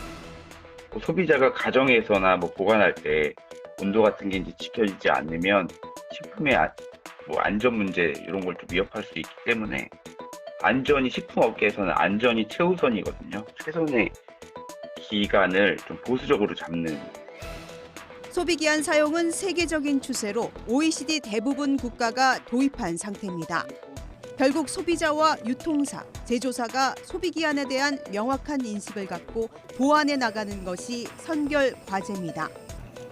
소비자가 가정에서나 보관할 때 온도 같은 게 이제 지켜지지 않으면 식품의 안전 문제 이런 걸 좀 위협할 수 있기 때문에 안전이 식품업계에서는 안전이 최우선이거든요. 최선의 기간을 좀 보수적으로 잡는 소비기한 사용은 세계적인 추세로 OECD 대부분 국가가 도입한 상태입니다. 결국 소비자와 유통사, 제조사가 소비기한에 대한 명확한 인식을 갖고 보완해 나가는 것이 선결 과제입니다.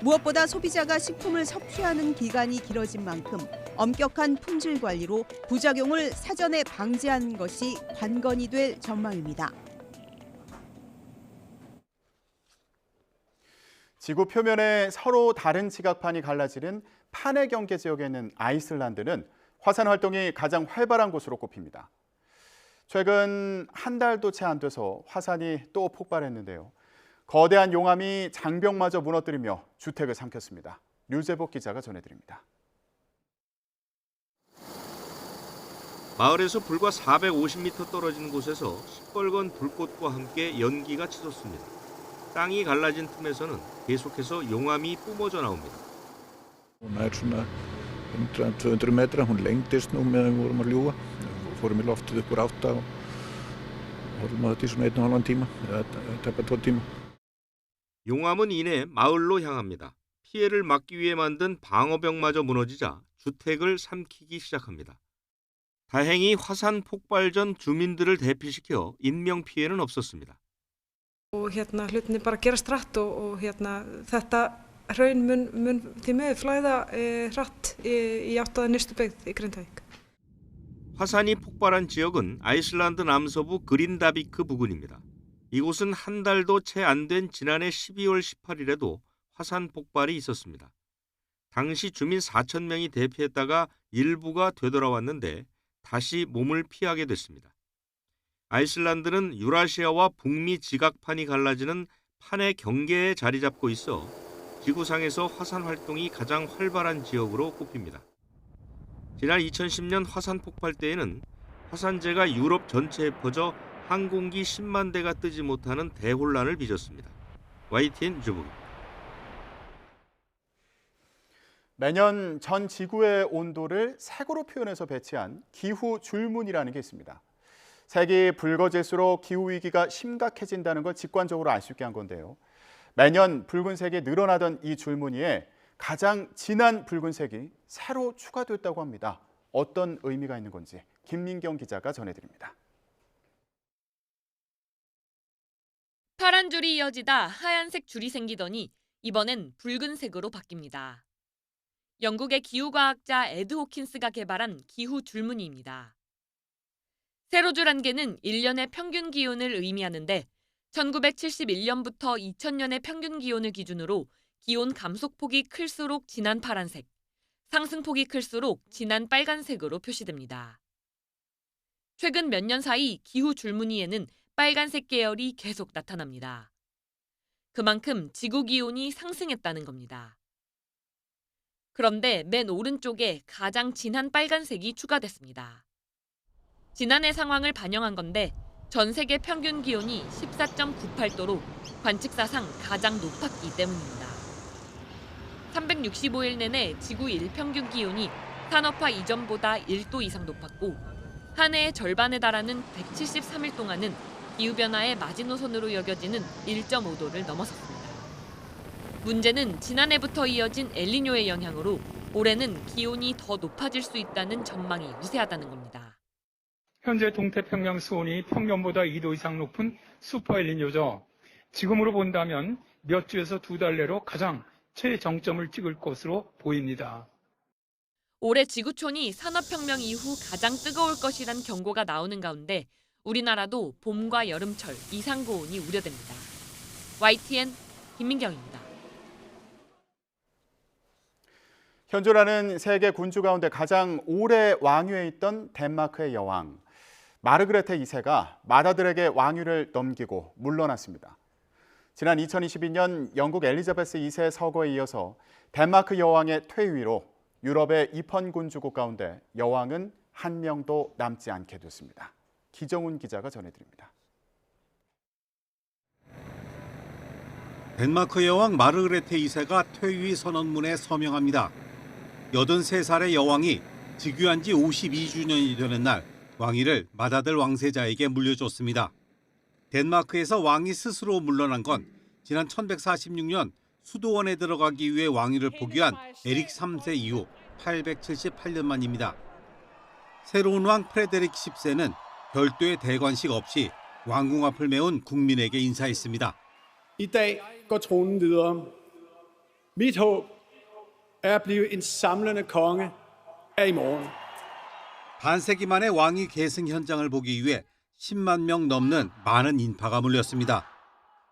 무엇보다 소비자가 식품을 섭취하는 기간이 길어진 만큼 엄격한 품질 관리로 부작용을 사전에 방지하는 것이 관건이 될 전망입니다. 지구 표면에 서로 다른 지각판이 갈라지는 판의 경계 지역에 있는 아이슬란드는 화산 활동이 가장 활발한 곳으로 꼽힙니다. 최근 한 달도 채 안 돼서 화산이 또 폭발했는데요. 거대한 용암이 장벽마저 무너뜨리며 주택을 삼켰습니다. 류재복 기자가 전해드립니다. 마을에서 불과 450m 떨어진 곳에서 시뻘건 불꽃과 함께 연기가 치솟습니다. 땅이 갈라진 틈에서는 계속해서 용암이 뿜어져 나옵니다. Hún svona 100-200 metra, hún lengdist nú meðan við vorum að ljúga. Við fórum í loftið upp úr 8 og horfum á þetta í svona 1,5 tíma, eða tæpa 2 tíma. 용암은 이내 마을로 향합니다. 피해를 막기 위해 만든 방어벽마저 무너지자 주택을 삼키기 시작합니다. 다행히 화산 폭발 전 주민들을 대피시켜 인명 피해는 없었습니다. hlutinni bara gerast hratt og þetta hraun mun því miður flæða hratt í átt að nyrstu byggð í Grindavík. 화산이 폭발한 지역은 아이슬란드 남서부 그린다비크 부근입니다. 이곳은 한 달도 채 안 된 지난해 12월 18일에도 화산 폭발이 있었습니다. 당시 주민 4,000명이 대피했다가 일부가 되돌아왔는데 다시 몸을 피하게 됐습니다. 아이슬란드는 유라시아와 북미 지각판이 갈라지는 판의 경계에 자리 잡고 있어 지구상에서 화산 활동이 가장 활발한 지역으로 꼽힙니다. 지난 2010년 화산 폭발 때에는 화산재가 유럽 전체에 퍼져 항공기 10만 대가 뜨지 못하는 대혼란을 빚었습니다. YTN 주북입니다. 매년 전 지구의 온도를 색으로 표현해서 배치한 기후 줄무늬라는 게 있습니다. 색이 붉어질수록 기후위기가 심각해진다는 걸 직관적으로 알 수 있게 한 건데요. 매년 붉은색이 늘어나던 이 줄무늬에 가장 진한 붉은색이 새로 추가됐다고 합니다. 어떤 의미가 있는 건지 김민경 기자가 전해드립니다. 파란 줄이 이어지다 하얀색 줄이 생기더니 이번엔 붉은색으로 바뀝니다. 영국의 기후과학자 에드 호킨스가 개발한 기후 줄무늬입니다. 세로줄 한 개는 1년의 평균 기온을 의미하는데 1971년부터 2000년의 평균 기온을 기준으로 기온 감속폭이 클수록 진한 파란색, 상승폭이 클수록 진한 빨간색으로 표시됩니다. 최근 몇 년 사이 기후 줄무늬에는 빨간색 계열이 계속 나타납니다. 그만큼 지구 기온이 상승했다는 겁니다. 그런데 맨 오른쪽에 가장 진한 빨간색이 추가됐습니다. 지난해 상황을 반영한 건데 전 세계 평균 기온이 14.98도로 관측사상 가장 높았기 때문입니다. 365일 내내 지구 일평균 기온이 산업화 이전보다 1도 이상 높았고 한 해의 절반에 달하는 173일 동안은 기후변화의 마지노선으로 여겨지는 1.5도를 넘어섰습니다. 문제는 지난해부터 이어진 엘니뇨의 영향으로 올해는 기온이 더 높아질 수 있다는 전망이 우세하다는 겁니다. 현재 동태평양 수온이 평년보다 2도 이상 높은 슈퍼 엘니뇨죠. 지금으로 본다면 몇 주에서 두 달 내로 가장 최정점을 찍을 것으로 보입니다. 올해 지구촌이 산업혁명 이후 가장 뜨거울 것이란 경고가 나오는 가운데 우리나라도 봄과 여름철 이상 고온이 우려됩니다. YTN 김민경입니다. 현존하는 세계 군주 가운데 가장 오래 왕위에 있던 덴마크의 여왕 마르그레테 2세가 맏아들에게 왕위를 넘기고 물러났습니다. 지난 2022년 영국 엘리자베스 2세 서거에 이어서 덴마크 여왕의 퇴위로 유럽의 입헌 군주국 가운데 여왕은 한 명도 남지 않게 됐습니다. 기정훈 기자가 전해드립니다. 덴마크 여왕 마르그레테 2세가 퇴위 선언문에 서명합니다. 83살의 여왕이 즉위한 지 52주년이 되는 날 왕위를 맏아들 왕세자에게 물려줬습니다. 덴마크에서 왕이 스스로 물러난 건 지난 1146년 수도원에 들어가기 위해 왕위를 포기한 에릭 3세 이후 878년 만입니다. 새로운 왕 프레데릭 10세는 별도의 대관식 없이 왕궁 앞을 메운 국민에게 인사했습니다. I dag går tronen videre. Mit håb er at blive en samlende konge af i morgen. 반세기 만에 왕위 계승 현장을 보기 위해 10만 명 넘는 많은 인파가 몰렸습니다.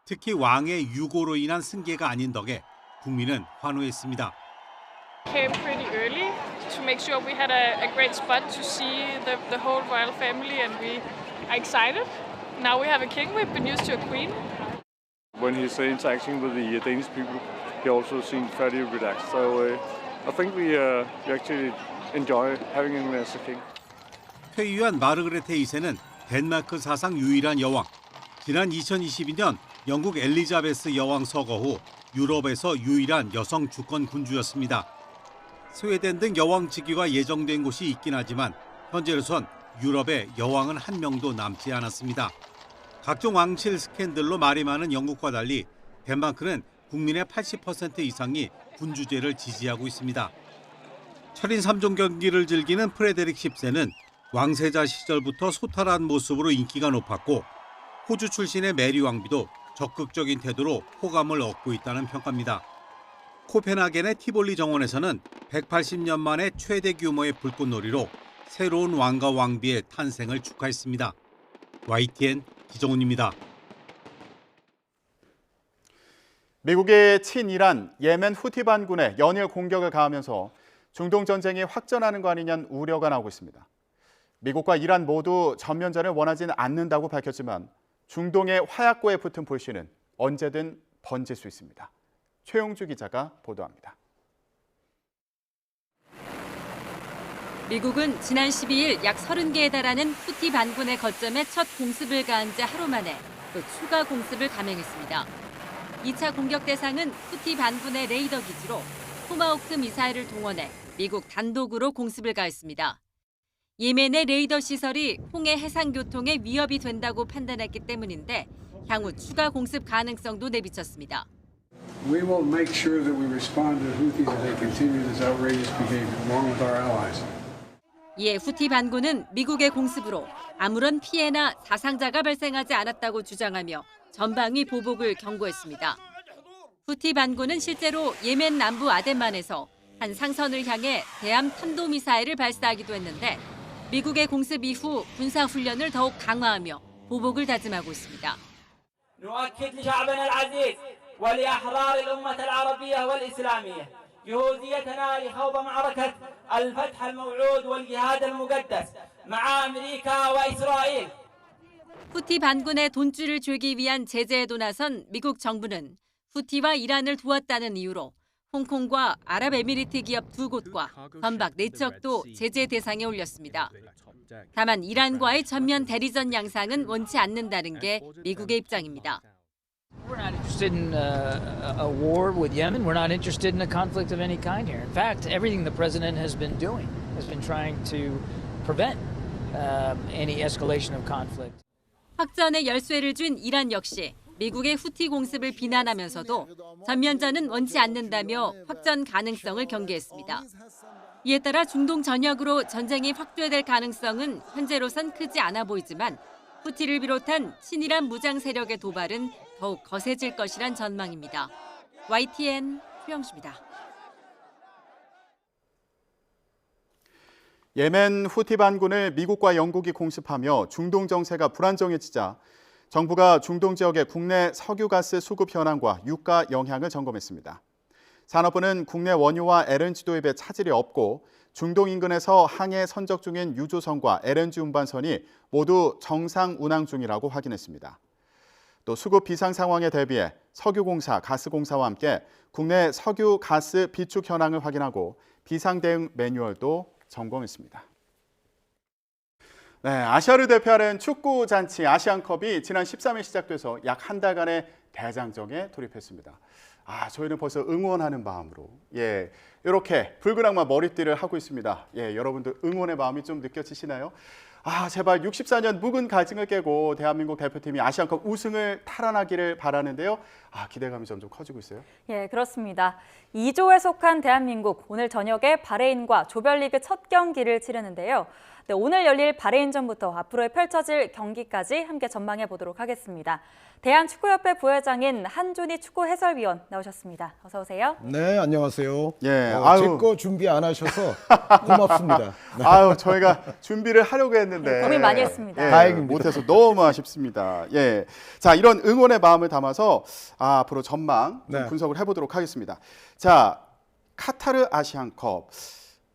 특히 왕의 유고로 인한 승계가 아닌 덕에 국민은 환호했습니다. Came pretty early to make sure we had a great spot to see the whole royal family, and we are excited. Now we have a king. We've been used to a queen. When he's interacting with the Danish people, he also seemed fairly relaxed. So I think we actually enjoy having him as a king. 퇴위한 마르그레테 2세는 덴마크 사상 유일한 여왕. 지난 2022년 영국 엘리자베스 여왕 서거 후 유럽에서 유일한 여성 주권 군주였습니다. 스웨덴 등 여왕 즉위가 예정된 곳이 있긴 하지만 현재로선 유럽에 여왕은 한 명도 남지 않았습니다. 각종 왕실 스캔들로 말이 많은 영국과 달리 덴마크는 국민의 80% 이상이 군주제를 지지하고 있습니다. 철인 3종 경기를 즐기는 프레데릭 10세는 왕세자 시절부터 소탈한 모습으로 인기가 높았고 호주 출신의 메리 왕비도 적극적인 태도로 호감을 얻고 있다는 평가입니다. 코펜하겐의 티볼리 정원에서는 180년 만에 최대 규모의 불꽃놀이로 새로운 왕과 왕비의 탄생을 축하했습니다. YTN 기정훈입니다. 미국의 친이란 예멘 후티 반군에 연일 공격을 가하면서 중동 전쟁이 확전하는 거 아니냐는 우려가 나오고 있습니다. 미국과 이란 모두 전면전을 원하지는 않는다고 밝혔지만 중동의 화약고에 붙은 불씨는 언제든 번질 수 있습니다. 최용주 기자가 보도합니다. 미국은 지난 12일 약 30개에 달하는 후티 반군의 거점에 첫 공습을 가한 지 하루 만에 또 추가 공습을 감행했습니다. 2차 공격 대상은 후티 반군의 레이더 기지로 토마호크 미사일을 동원해 미국 단독으로 공습을 가했습니다. 예멘의 레이더 시설이 홍해 해상 교통에 위협이 된다고 판단했기 때문인데 향후 추가 공습 가능성도 내비쳤습니다. We will make sure that we respond to the Houthis as they continue this outrageous behavior, along with our allies. 이에 후티 반군은 미국의 공습으로 아무런 피해나 사상자가 발생하지 않았다고 주장하며 전방위 보복을 경고했습니다. 후티 반군은 실제로 예멘 남부 아덴만에서 한 상선을 향해 대함 탄도미사일을 발사하기도 했는데 미국의 공습 이후 군사훈련을 더욱 강화하며 보복을 다짐하고 있습니다. نؤكد لشعبنا العزيز ولأحرار الأمة العربية والإسلامية جهوديتنا لخوض معركة الفتح الموعود والجهاد المقدس مع أمريكا وإسرائيل. 후티 반군의 돈줄을 줄기 위한 제재에도 나선 미국 정부는 후티와 이란을 도왔다는 이유로 홍콩과 아랍에미리트 기업 2곳과 선박 4척도 제재 대상에 올렸습니다. 다만 이란과의 전면 대리전 양상은 원치 않는다는 게 미국의 입장입니다. We're not interested in a war with Yemen. We're not interested in a conflict of any kind here. In fact, everything the president has been doing has been trying to prevent any escalation of conflict. 확전의 열쇠를 쥔 이란 역시 미국의 후티 공습을 비난하면서도 전면전은 원치 않는다며 확전 가능성을 경계했습니다. 이에 따라 중동 전역으로 전쟁이 확대될 가능성은 현재로선 크지 않아 보이지만 후티를 비롯한 친이란 무장 세력의 도발은 더욱 거세질 것이란 전망입니다. YTN 최영수입니다. 예멘 후티 반군을 미국과 영국이 공습하며 중동 정세가 불안정해지자 정부가 중동 지역의 국내 석유가스 수급 현황과 유가 영향을 점검했습니다. 산업부는 국내 원유와 LNG 도입에 차질이 없고 중동 인근에서 항해 선적 중인 유조선과 LNG 운반선이 모두 정상 운항 중이라고 확인했습니다. 또 수급 비상 상황에 대비해 석유공사, 가스공사와 함께 국내 석유, 가스 비축 현황을 확인하고 비상 대응 매뉴얼도 점검했습니다. 네, 아시아를 대표하는 축구 잔치 아시안컵이 지난 13일 시작돼서 약 한 달간의 대장정에 돌입했습니다. 저희는 벌써 응원하는 마음으로 이렇게 붉은 악마 머리띠를 하고 있습니다. 여러분들 응원의 마음이 좀 느껴지시나요? 제발 64년 묵은 갈증을 깨고 대한민국 대표팀이 아시안컵 우승을 탈환하기를 바라는데요. 기대감이 점점 커지고 있어요. 예, 그렇습니다. 2조에 속한 대한민국 오늘 저녁에 바레인과 조별리그 첫 경기를 치르는데요. 네, 오늘 열릴 바레인전부터 앞으로 펼쳐질 경기까지 함께 전망해 보도록 하겠습니다. 대한축구협회 부회장인 한준희 축구 해설위원 나오셨습니다. 어서 오세요. 네, 안녕하세요. 예, 제 거 준비 안 하셔서 고맙습니다. 저희가 준비를 하려고 했는데 고민 많이 했습니다. 다행입니다. 못해서 너무 아쉽습니다. 예, 자 이런 응원의 마음을 담아서 앞으로 전망 좀 분석을 해보도록 하겠습니다. 자, 카타르 아시안컵.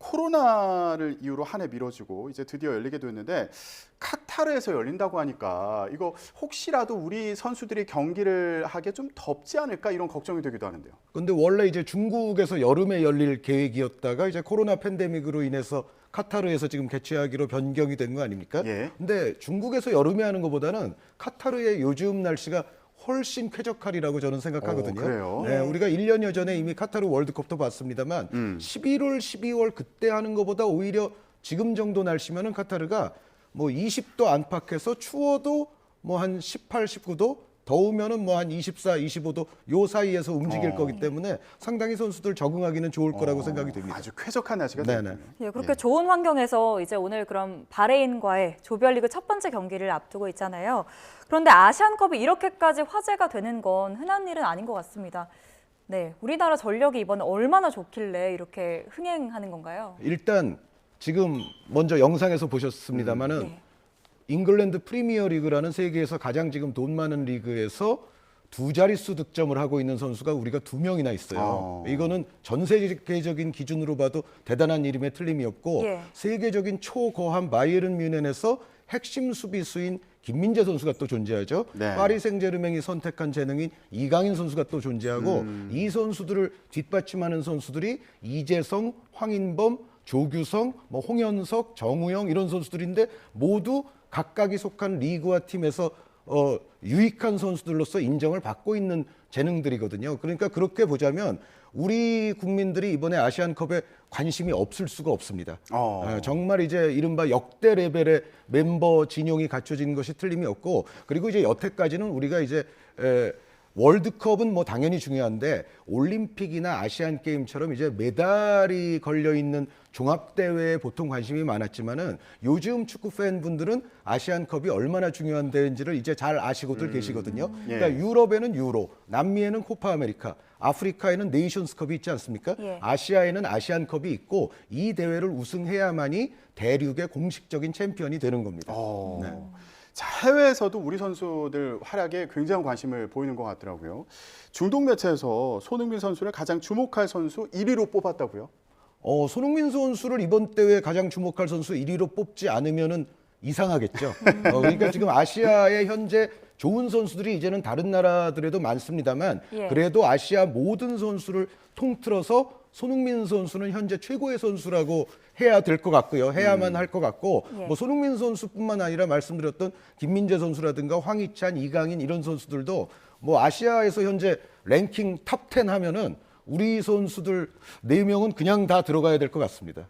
코로나를 이유로 한 해 미뤄지고 이제 드디어 열리게 됐는데 카타르에서 열린다고 하니까 이거 혹시라도 우리 선수들이 경기를 하기에 좀 덥지 않을까 이런 걱정이 되기도 하는데요. 근데 원래 이제 중국에서 여름에 열릴 계획이었다가 이제 코로나 팬데믹으로 인해서 카타르에서 지금 개최하기로 변경이 된 거 아닙니까? 예. 근데 중국에서 여름에 하는 것보다는 카타르의 요즘 날씨가 훨씬 쾌적하리라고 저는 생각하거든요. 그래요? 네, 우리가 1년여 전에 이미 카타르 월드컵도 봤습니다만 11월, 12월 그때 하는 것보다 오히려 지금 정도 날씨면은 카타르가 뭐 20도 안팎에서 추워도 뭐 한 18, 19도 더우면은 뭐 한 24, 25도 요 사이에서 움직일 거기 때문에 상당히 선수들 적응하기는 좋을 거라고 생각이 됩니다. 아주 쾌적한 날씨가 네네. 되네요. 예, 그렇게 좋은 환경에서 이제 오늘 그럼 바레인과의 조별리그 첫 번째 경기를 앞두고 있잖아요. 그런데 아시안컵이 이렇게까지 화제가 되는 건 흔한 일은 아닌 것 같습니다. 네, 우리나라 전력이 이번에 얼마나 좋길래 이렇게 흥행하는 건가요? 일단 지금 먼저 영상에서 보셨습니다마는 잉글랜드 프리미어 리그라는 세계에서 가장 지금 돈 많은 리그에서 두 자릿수 득점을 하고 있는 선수가 우리가 2명이나 있어요. 이거는 전 세계적인 기준으로 봐도 대단한 일임에 틀림이 없고 세계적인 초고함 바이에른 뮌헨에서 핵심 수비수인 김민재 선수가 또 존재하죠. 파리 생제르맹이 선택한 재능인 이강인 선수가 또 존재하고 이 선수들을 뒷받침하는 선수들이 이재성, 황인범, 조규성, 뭐 홍현석, 정우영 이런 선수들인데 모두 각각이 속한 리그와 팀에서 유익한 선수들로서 인정을 받고 있는 재능들이거든요. 그러니까 그렇게 보자면 우리 국민들이 이번에 아시안컵에 관심이 없을 수가 없습니다. 정말 이제 이른바 역대 레벨의 멤버 진용이 갖춰진 것이 틀림이 없고 그리고 이제 여태까지는 우리가 이제 월드컵은 뭐 당연히 중요한데 올림픽이나 아시안 게임처럼 이제 메달이 걸려 있는 종합 대회에 보통 관심이 많았지만은 요즘 축구 팬분들은 아시안컵이 얼마나 중요한 대회인지를 이제 잘 아시고들 계시거든요. 그러니까 유럽에는 유로, 남미에는 코파 아메리카, 아프리카에는 네이션스컵이 있지 않습니까? 아시아에는 아시안컵이 있고 이 대회를 우승해야만이 대륙의 공식적인 챔피언이 되는 겁니다. 자, 해외에서도 우리 선수들 활약에 굉장한 관심을 보이는 것 같더라고요. 중동 매체에서 손흥민 선수를 가장 주목할 선수 1위로 뽑았다고요? 손흥민 선수를 이번 대회 가장 주목할 선수 1위로 뽑지 않으면은 이상하겠죠. 그러니까 지금 아시아에 현재 좋은 선수들이 이제는 다른 나라들에도 많습니다만 그래도 아시아 모든 선수를 통틀어서 손흥민 선수는 현재 최고의 선수라고 해야 될 것 같고요. 해야만 할 것 같고 뭐 손흥민 선수뿐만 아니라 말씀드렸던 김민재 선수라든가 황희찬, 이강인 이런 선수들도 뭐 아시아에서 현재 랭킹 탑 10 하면은 우리 선수들 4명은 그냥 다 들어가야 될 것 같습니다.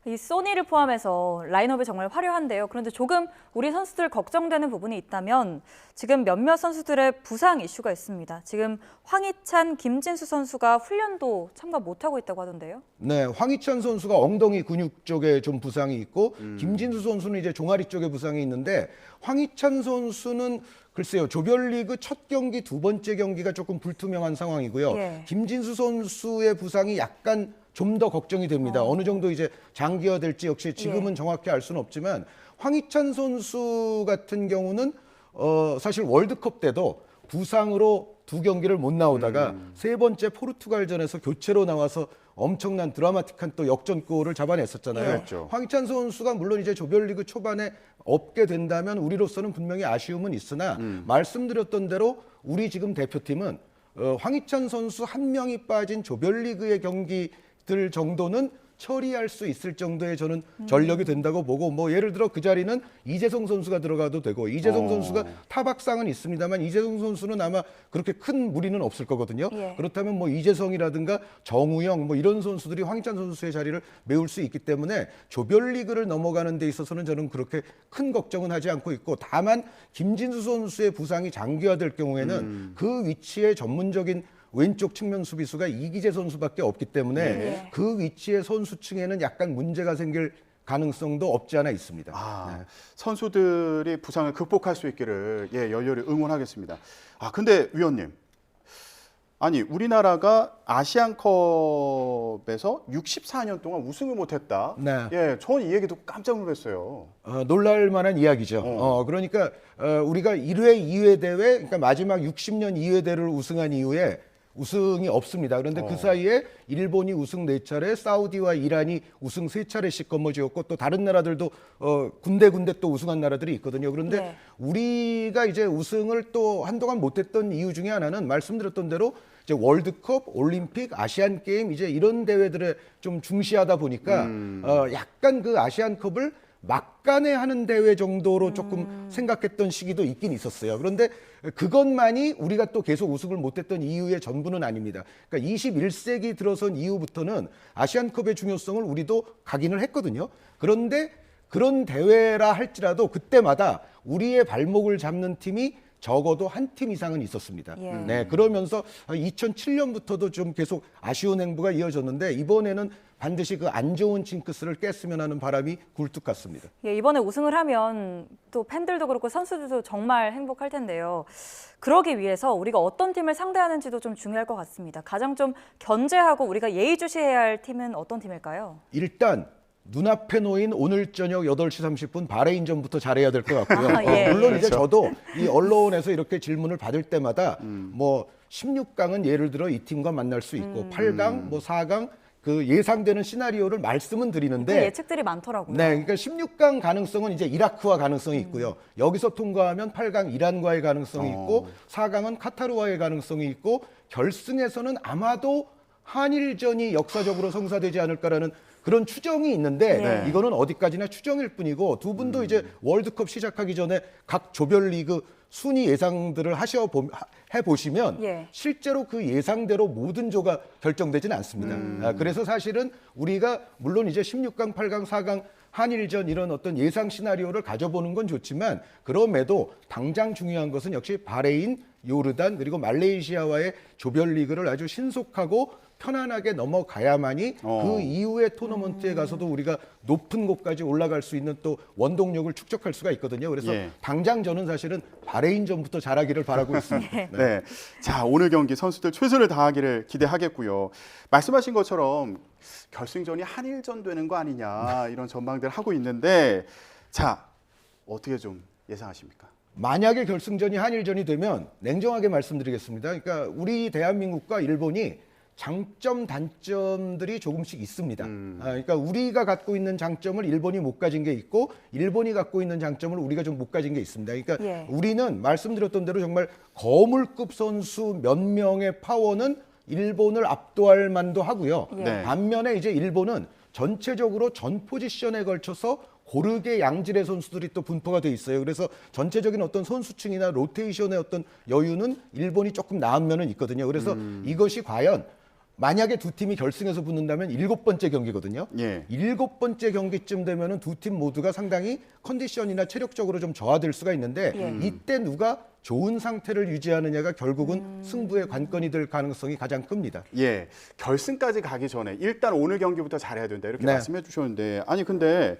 이 소니를 포함해서 라인업이 정말 화려한데요. 그런데 조금 우리 선수들 걱정되는 부분이 있다면 지금 몇몇 선수들의 부상 이슈가 있습니다. 지금 황희찬, 김진수 선수가 훈련도 참가 못하고 있다고 하던데요. 네, 황희찬 선수가 엉덩이 근육 쪽에 좀 부상이 있고 김진수 선수는 이제 종아리 쪽에 부상이 있는데 황희찬 선수는 글쎄요, 조별리그 첫 경기, 두 번째 경기가 조금 불투명한 상황이고요. 김진수 선수의 부상이 약간 좀 더 걱정이 됩니다. 어느 정도 이제 장기화될지 역시 지금은 정확히 알 수는 없지만 황희찬 선수 같은 경우는 사실 월드컵 때도 부상으로 2경기를 못 나오다가 세 번째 포르투갈전에서 교체로 나와서 엄청난 드라마틱한 또 역전골을 잡아냈었잖아요. 황희찬 선수가 물론 이제 조별리그 초반에 없게 된다면 우리로서는 분명히 아쉬움은 있으나 말씀드렸던 대로 우리 지금 대표팀은 황희찬 선수 한 명이 빠진 조별리그의 경기들 정도는 처리할 수 있을 정도의 저는 전력이 된다고 보고 뭐 예를 들어 그 자리는 이재성 선수가 들어가도 되고 이재성 선수가 타박상은 있습니다만 이재성 선수는 아마 그렇게 큰 무리는 없을 거거든요. 예. 그렇다면 뭐 이재성이라든가 정우영 뭐 이런 선수들이 황희찬 선수의 자리를 메울 수 있기 때문에 조별리그를 넘어가는 데 있어서는 저는 그렇게 큰 걱정은 하지 않고 있고 다만 김진수 선수의 부상이 장기화될 경우에는 그 위치에 전문적인 왼쪽 측면 수비수가 이기재 선수밖에 없기 때문에 네. 그 위치의 선수층에는 약간 문제가 생길 가능성도 없지 않아 있습니다. 네. 선수들이 부상을 극복할 수 있기를 열렬히 응원하겠습니다. 근데 위원님, 아니 우리나라가 아시안컵에서 64년 동안 우승을 못했다. 네. 전 이 얘기도 깜짝 놀랐어요. 놀랄 만한 이야기죠. 그러니까 우리가 1회, 2회 대회, 그러니까 마지막 60년 2회 대회를 우승한 이후에 우승이 없습니다. 그런데 그 사이에 일본이 우승 4차례, 사우디와 이란이 우승 3차례씩 거머쥐었고 또 다른 나라들도 군데군데 또 우승한 나라들이 있거든요. 그런데 우리가 이제 우승을 또 한동안 못했던 이유 중에 하나는 말씀드렸던 대로 이제 월드컵, 올림픽, 아시안 게임 이제 이런 대회들에 좀 중시하다 보니까 약간 그 아시안컵을 막간에 하는 대회 정도로 조금 생각했던 시기도 있긴 있었어요. 그런데 그것만이 우리가 또 계속 우승을 못했던 이유의 전부는 아닙니다. 그러니까 21세기 들어선 이후부터는 아시안컵의 중요성을 우리도 각인을 했거든요. 그런데 그런 대회라 할지라도 그때마다 우리의 발목을 잡는 팀이 적어도 한 팀 이상은 있었습니다. 네, 그러면서 2007년부터도 좀 계속 아쉬운 행보가 이어졌는데 이번에는 반드시 그 안 좋은 징크스를 깼으면 하는 바람이 굴뚝 같습니다. 이번에 우승을 하면 또 팬들도 그렇고 선수들도 정말 행복할 텐데요. 그러기 위해서 우리가 어떤 팀을 상대하는지도 좀 중요할 것 같습니다. 가장 좀 견제하고 우리가 예의주시해야 할 팀은 어떤 팀일까요? 일단 눈앞에 놓인 오늘 저녁 8시 30분 바레인전부터 잘해야 될 것 같고요. 물론 이제 저도 이 언론에서 이렇게 질문을 받을 때마다 뭐 16강은 예를 들어 이 팀과 만날 수 있고 8강, 뭐 4강 그 예상되는 시나리오를 말씀은 드리는데 예측들이 많더라고요. 네, 그러니까 16강 가능성은 이제 이라크와 가능성이 있고요. 여기서 통과하면 8강 이란과의 가능성이 있고 4강은 카타르와의 가능성이 있고 결승에서는 아마도 한일전이 역사적으로 성사되지 않을까라는 그런 추정이 있는데 이거는 어디까지나 추정일 뿐이고 두 분도 이제 월드컵 시작하기 전에 각 조별리그 순위 예상들을 해보시면 실제로 그 예상대로 모든 조가 결정되지는 않습니다. 그래서 사실은 우리가 물론 이제 16강, 8강, 4강 한일전 이런 어떤 예상 시나리오를 가져보는 건 좋지만 그럼에도 당장 중요한 것은 역시 바레인, 요르단 그리고 말레이시아와의 조별리그를 아주 신속하고 편안하게 넘어가야만이 그 이후의 토너먼트에 가서도 우리가 높은 곳까지 올라갈 수 있는 또 원동력을 축적할 수가 있거든요. 그래서 당장 저는 사실은 바레인전부터 잘하기를 바라고 있습니다. 네. 자, 오늘 경기 선수들 최선을 다하기를 기대하겠고요. 말씀하신 것처럼 결승전이 한일전 되는 거 아니냐 이런 전망들 하고 있는데 자, 어떻게 좀 예상하십니까? 만약에 결승전이 한일전이 되면 냉정하게 말씀드리겠습니다. 그러니까 우리 대한민국과 일본이 장점, 단점들이 조금씩 있습니다. 그러니까 우리가 갖고 있는 장점을 일본이 못 가진 게 있고 일본이 갖고 있는 장점을 우리가 좀 못 가진 게 있습니다. 그러니까 우리는 말씀드렸던 대로 정말 거물급 선수 몇 명의 파워는 일본을 압도할 만도 하고요. 반면에 이제 일본은 전체적으로 전 포지션에 걸쳐서 고르게 양질의 선수들이 또 분포가 돼 있어요. 그래서 전체적인 어떤 선수층이나 로테이션의 어떤 여유는 일본이 조금 나은 면은 있거든요. 그래서 이것이 과연 만약에 두 팀이 결승에서 붙는다면 7번째 경기거든요. 7번째 경기쯤 되면은 두 팀 모두가 상당히 컨디션이나 체력적으로 좀 저하될 수가 있는데 이때 누가 좋은 상태를 유지하느냐가 결국은 승부의 관건이 될 가능성이 가장 큽니다. 결승까지 가기 전에 일단 오늘 경기부터 잘해야 된다 이렇게 말씀해 주셨는데 아니 근데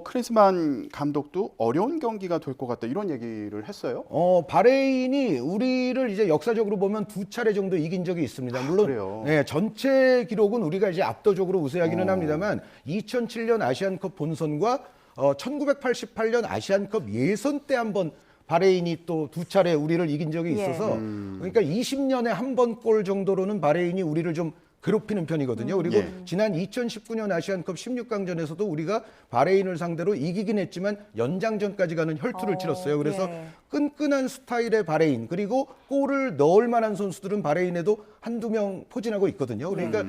크리스만 감독도 어려운 경기가 될 것 같다 이런 얘기를 했어요. 바레인이 우리를 이제 역사적으로 보면 2차례 정도 이긴 적이 있습니다. 물론 전체 기록은 우리가 이제 압도적으로 우세하기는 합니다만 2007년 아시안컵 본선과 1988년 아시안컵 예선 때 한번 바레인이 또 2차례 우리를 이긴 적이 있어서 그러니까 20년에 한 번 골 정도로는 바레인이 우리를 좀 괴롭히는 편이거든요. 그리고 지난 2019년 아시안컵 16강전에서도 우리가 바레인을 상대로 이기긴 했지만 연장전까지 가는 혈투를 치렀어요. 그래서 끈끈한 스타일의 바레인 그리고 골을 넣을 만한 선수들은 바레인에도 한두 명 포진하고 있거든요. 그러니까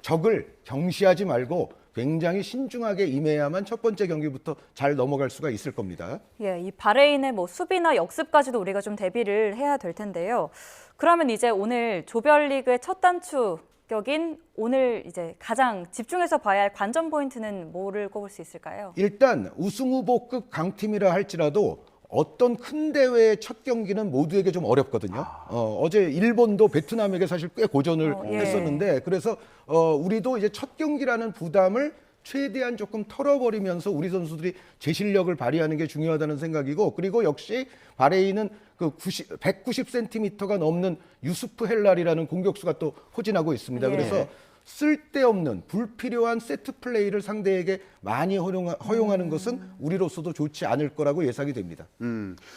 적을 경시하지 말고 굉장히 신중하게 임해야만 첫 번째 경기부터 잘 넘어갈 수가 있을 겁니다. 예, 이 바레인의 수비나 역습까지도 우리가 좀 대비를 해야 될 텐데요. 그러면 이제 오늘 조별리그의 첫 단축격인 오늘 이제 가장 집중해서 봐야 할 관전 포인트는 뭐를 꼽을 수 있을까요? 일단 우승 후보급 강팀이라 할지라도 어떤 큰 대회의 첫 경기는 모두에게 좀 어렵거든요. 어제 일본도 베트남에게 사실 꽤 고전을 했었는데 그래서 우리도 이제 첫 경기라는 부담을 최대한 조금 털어버리면서 우리 선수들이 제 실력을 발휘하는 게 중요하다는 생각이고 그리고 역시 바레인은 그 190cm가 넘는 유수프 헬랄이라는 공격수가 또 포진하고 있습니다. 그래서 쓸데없는 불필요한 세트 플레이를 상대에게 많이 허용하는 것은 우리로서도 좋지 않을 거라고 예상이 됩니다.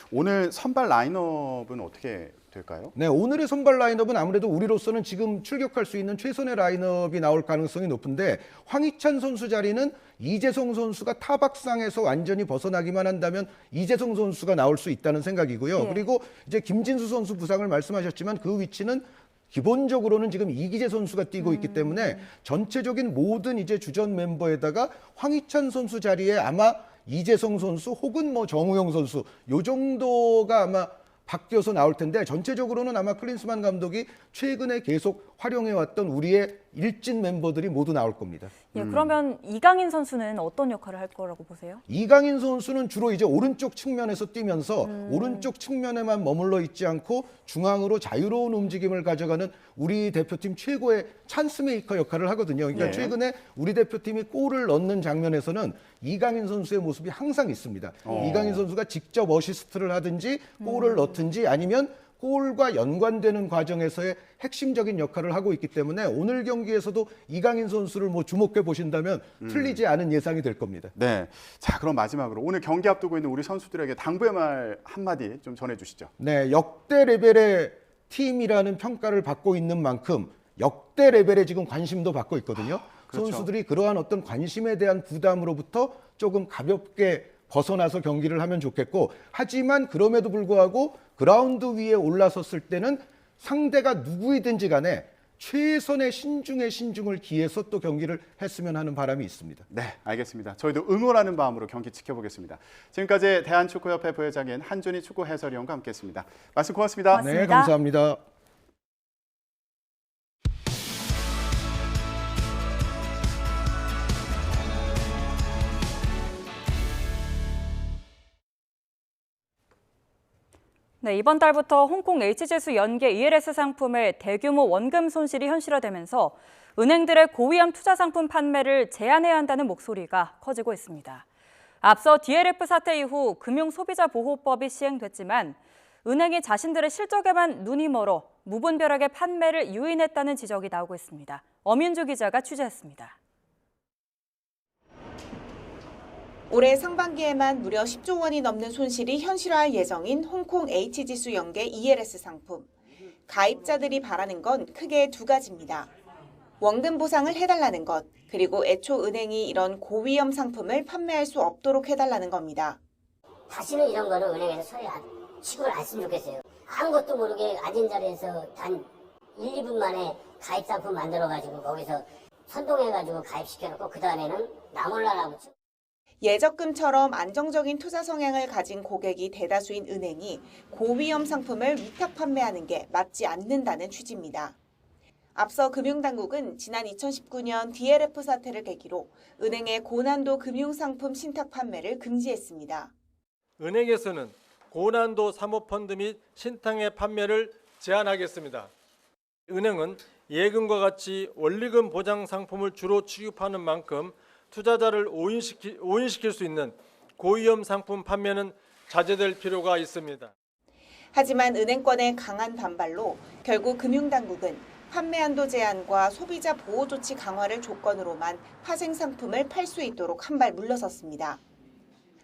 오늘 선발 라인업은 어떻게 될까요? 네, 오늘의 선발 라인업은 아무래도 우리로서는 지금 출격할 수 있는 최선의 라인업이 나올 가능성이 높은데 황희찬 선수 자리는 이재성 선수가 타박상에서 완전히 벗어나기만 한다면 이재성 선수가 나올 수 있다는 생각이고요. 그리고 이제 김진수 선수 부상을 말씀하셨지만 그 위치는 기본적으로는 지금 이기재 선수가 뛰고 있기 때문에 전체적인 모든 이제 주전 멤버에다가 황희찬 선수 자리에 아마 이재성 선수 혹은 정우영 선수 요 정도가 아마 바뀌어서 나올 텐데 전체적으로는 아마 클린스만 감독이 최근에 계속 활용해왔던 우리의 일진 멤버들이 모두 나올 겁니다. 예, 그러면 이강인 선수는 어떤 역할을 할 거라고 보세요? 이강인 선수는 주로 이제 오른쪽 측면에서 뛰면서 오른쪽 측면에만 머물러 있지 않고 중앙으로 자유로운 움직임을 가져가는 우리 대표팀 최고의 찬스 메이커 역할을 하거든요. 그러니까 최근에 우리 대표팀이 골을 넣는 장면에서는 이강인 선수의 모습이 항상 있습니다. 이강인 선수가 직접 어시스트를 하든지 골을 넣든지 아니면 골과 연관되는 과정에서의 핵심적인 역할을 하고 있기 때문에 오늘 경기에서도 이강인 선수를 주목해 보신다면 틀리지 않은 예상이 될 겁니다. 네, 자 그럼 마지막으로 오늘 경기 앞두고 있는 우리 선수들에게 당부의 말 한마디 좀 전해주시죠. 네, 역대 레벨의 팀이라는 평가를 받고 있는 만큼 역대 레벨의 지금 관심도 받고 있거든요. 그렇죠. 선수들이 그러한 어떤 관심에 대한 부담으로부터 조금 가볍게 벗어나서 경기를 하면 좋겠고 하지만 그럼에도 불구하고 그라운드 위에 올라섰을 때는 상대가 누구이든지 간에 최선의 신중의 신중을 기해서 또 경기를 했으면 하는 바람이 있습니다. 네, 알겠습니다. 저희도 응원하는 마음으로 경기 지켜보겠습니다. 지금까지 대한축구협회 부회장인 한준희 축구 해설위원과 함께했습니다. 말씀 고맙습니다. 네, 감사합니다. 네, 이번 달부터 홍콩 H지수 연계 ELS 상품의 대규모 원금 손실이 현실화되면서 은행들의 고위험 투자 상품 판매를 제한해야 한다는 목소리가 커지고 있습니다. 앞서 DLF 사태 이후 금융소비자보호법이 시행됐지만 은행이 자신들의 실적에만 눈이 멀어 무분별하게 판매를 유인했다는 지적이 나오고 있습니다. 엄윤주 기자가 취재했습니다. 올해 상반기에만 무려 10조 원이 넘는 손실이 현실화할 예정인 홍콩 H지수 연계 ELS 상품. 가입자들이 바라는 건 크게 두 가지입니다. 원금 보상을 해달라는 것, 그리고 애초 은행이 이런 고위험 상품을 판매할 수 없도록 해달라는 겁니다. 다시는 이런 거는 은행에서 취급을 안 했으면 좋겠어요. 아무것도 모르게 앉은 자리에서 단 1, 2분 만에 가입 상품 만들어가지고 거기서 선동해가지고 가입시켜놓고 그 다음에는 나 몰라라고. 예적금처럼 안정적인 투자 성향을 가진 고객이 대다수인 은행이 고위험 상품을 위탁 판매하는 게 맞지 않는다는 취지입니다. 앞서 금융당국은 지난 2019년 DLF 사태를 계기로 은행의 고난도 금융상품 신탁 판매를 금지했습니다. 은행에서는 고난도 사모펀드 및 신탁의 판매를 제한하겠습니다. 은행은 예금과 같이 원리금 보장 상품을 주로 취급하는 만큼 투자자를 오인시킬 수 있는 고위험 상품 판매는 자제될 필요가 있습니다. 하지만 은행권의 강한 반발로 결국 금융당국은 판매 한도 제한과 소비자 보호 조치 강화를 조건으로만 파생 상품을 팔 수 있도록 한 발 물러섰습니다.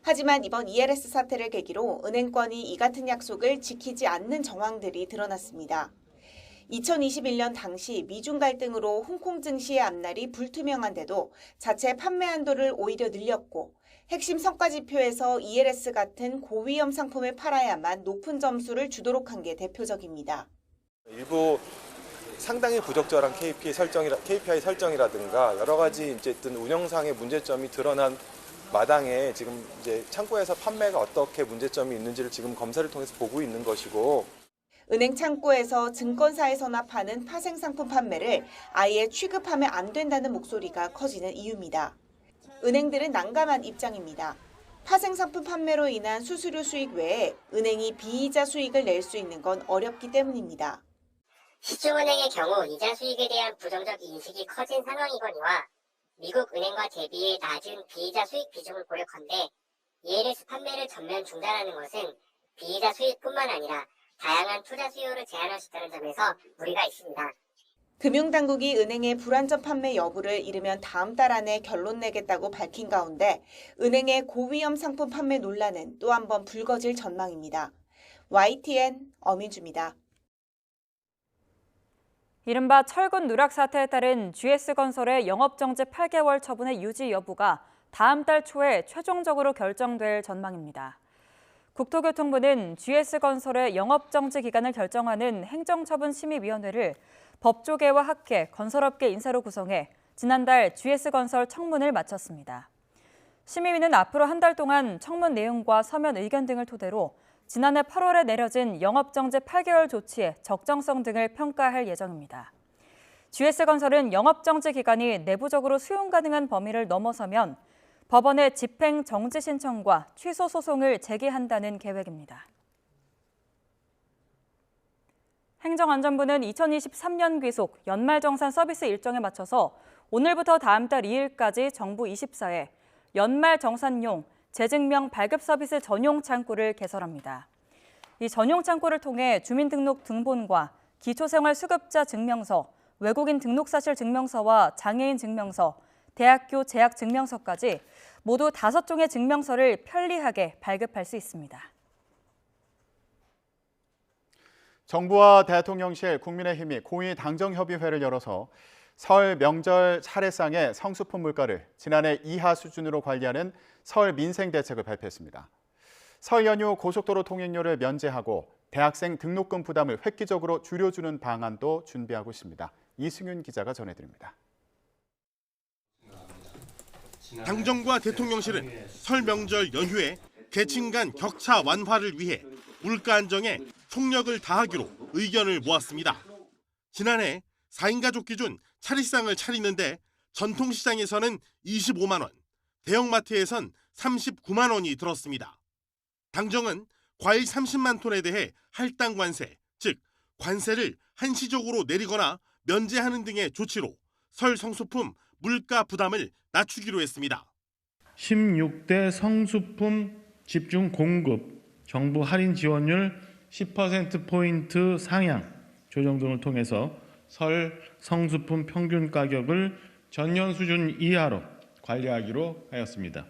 하지만 이번 ELS 사태를 계기로 은행권이 이 같은 약속을 지키지 않는 정황들이 드러났습니다. 2021년 당시 미중 갈등으로 홍콩 증시의 앞날이 불투명한데도 자체 판매 한도를 오히려 늘렸고 핵심 성과 지표에서 ELS 같은 고위험 상품을 팔아야만 높은 점수를 주도록 한 게 대표적입니다. 일부 상당히 부적절한 KPI 설정이라든가 여러 가지 어쨌든 운영상의 문제점이 드러난 마당에 지금 이제 창고에서 판매가 어떻게 문제점이 있는지를 지금 검사를 통해서 보고 있는 것이고, 은행 창고에서 증권사에서나 파는 파생상품 판매를 아예 취급하면 안 된다는 목소리가 커지는 이유입니다. 은행들은 난감한 입장입니다. 파생상품 판매로 인한 수수료 수익 외에 은행이 비이자 수익을 낼 수 있는 건 어렵기 때문입니다. 시중은행의 경우 이자 수익에 대한 부정적 인식이 커진 상황이거니와 미국 은행과 대비해 낮은 비이자 수익 비중을 고려컨대 ELS 판매를 전면 중단하는 것은 비이자 수익뿐만 아니라 다양한 투자 수요를 제한할 수 있다는 점에서 무리가 있습니다. 금융당국이 은행의 불안전 판매 여부를 이르면 다음 달 안에 결론 내겠다고 밝힌 가운데 은행의 고위험 상품 판매 논란은 또 한 번 불거질 전망입니다. YTN 엄인주입니다. 이른바 철근 누락 사태에 따른 GS건설의 영업정지 8개월 처분의 유지 여부가 다음 달 초에 최종적으로 결정될 전망입니다. 국토교통부는 GS건설의 영업정지 기간을 결정하는 행정처분심의위원회를 법조계와 학계, 건설업계 인사로 구성해 지난달 GS건설 청문을 마쳤습니다. 심의위는 앞으로 한 달 동안 청문 내용과 서면 의견 등을 토대로 지난해 8월에 내려진 영업정지 8개월 조치의 적정성 등을 평가할 예정입니다. GS건설은 영업정지 기간이 내부적으로 수용 가능한 범위를 넘어서면 법원에 집행 정지 신청과 취소 소송을 제기한다는 계획입니다. 행정안전부는 2023년 귀속 연말정산 서비스 일정에 맞춰서 오늘부터 다음 달 2일까지 정부 24회 연말정산용 재증명 발급 서비스 전용 창구를 개설합니다. 이 전용 창구를 통해 주민등록 등본과 기초생활수급자 증명서, 외국인 등록사실 증명서와 장애인 증명서, 대학교 재학 증명서까지 모두 5종의 증명서를 편리하게 발급할 수 있습니다. 정부와 대통령실, 국민의힘이 고위 당정협의회를 열어서 설 명절 차례상의 성수품 물가를 지난해 이하 수준으로 관리하는 설 민생대책을 발표했습니다. 설 연휴 고속도로 통행료를 면제하고 대학생 등록금 부담을 획기적으로 줄여주는 방안도 준비하고 있습니다. 이승윤 기자가 전해드립니다. 당정과 대통령실은 설 명절 연휴에 계층 간 격차 완화를 위해 물가 안정에 총력을 다하기로 의견을 모았습니다. 지난해 4인 가족 기준 차례상을 차리는데 전통시장에서는 25만 원, 대형마트에선 39만 원이 들었습니다. 당정은 과일 30만 톤에 대해 할당 관세, 즉 관세를 한시적으로 내리거나 면제하는 등의 조치로 설 성수품 물가 부담을 낮추기로 했습니다. 16대 성수품 집중 공급, 정부 할인 지원율 10%포인트 상향 조정 등을 통해서 설 성수품 평균 가격을 전년 수준 이하로 관리하기로 하였습니다.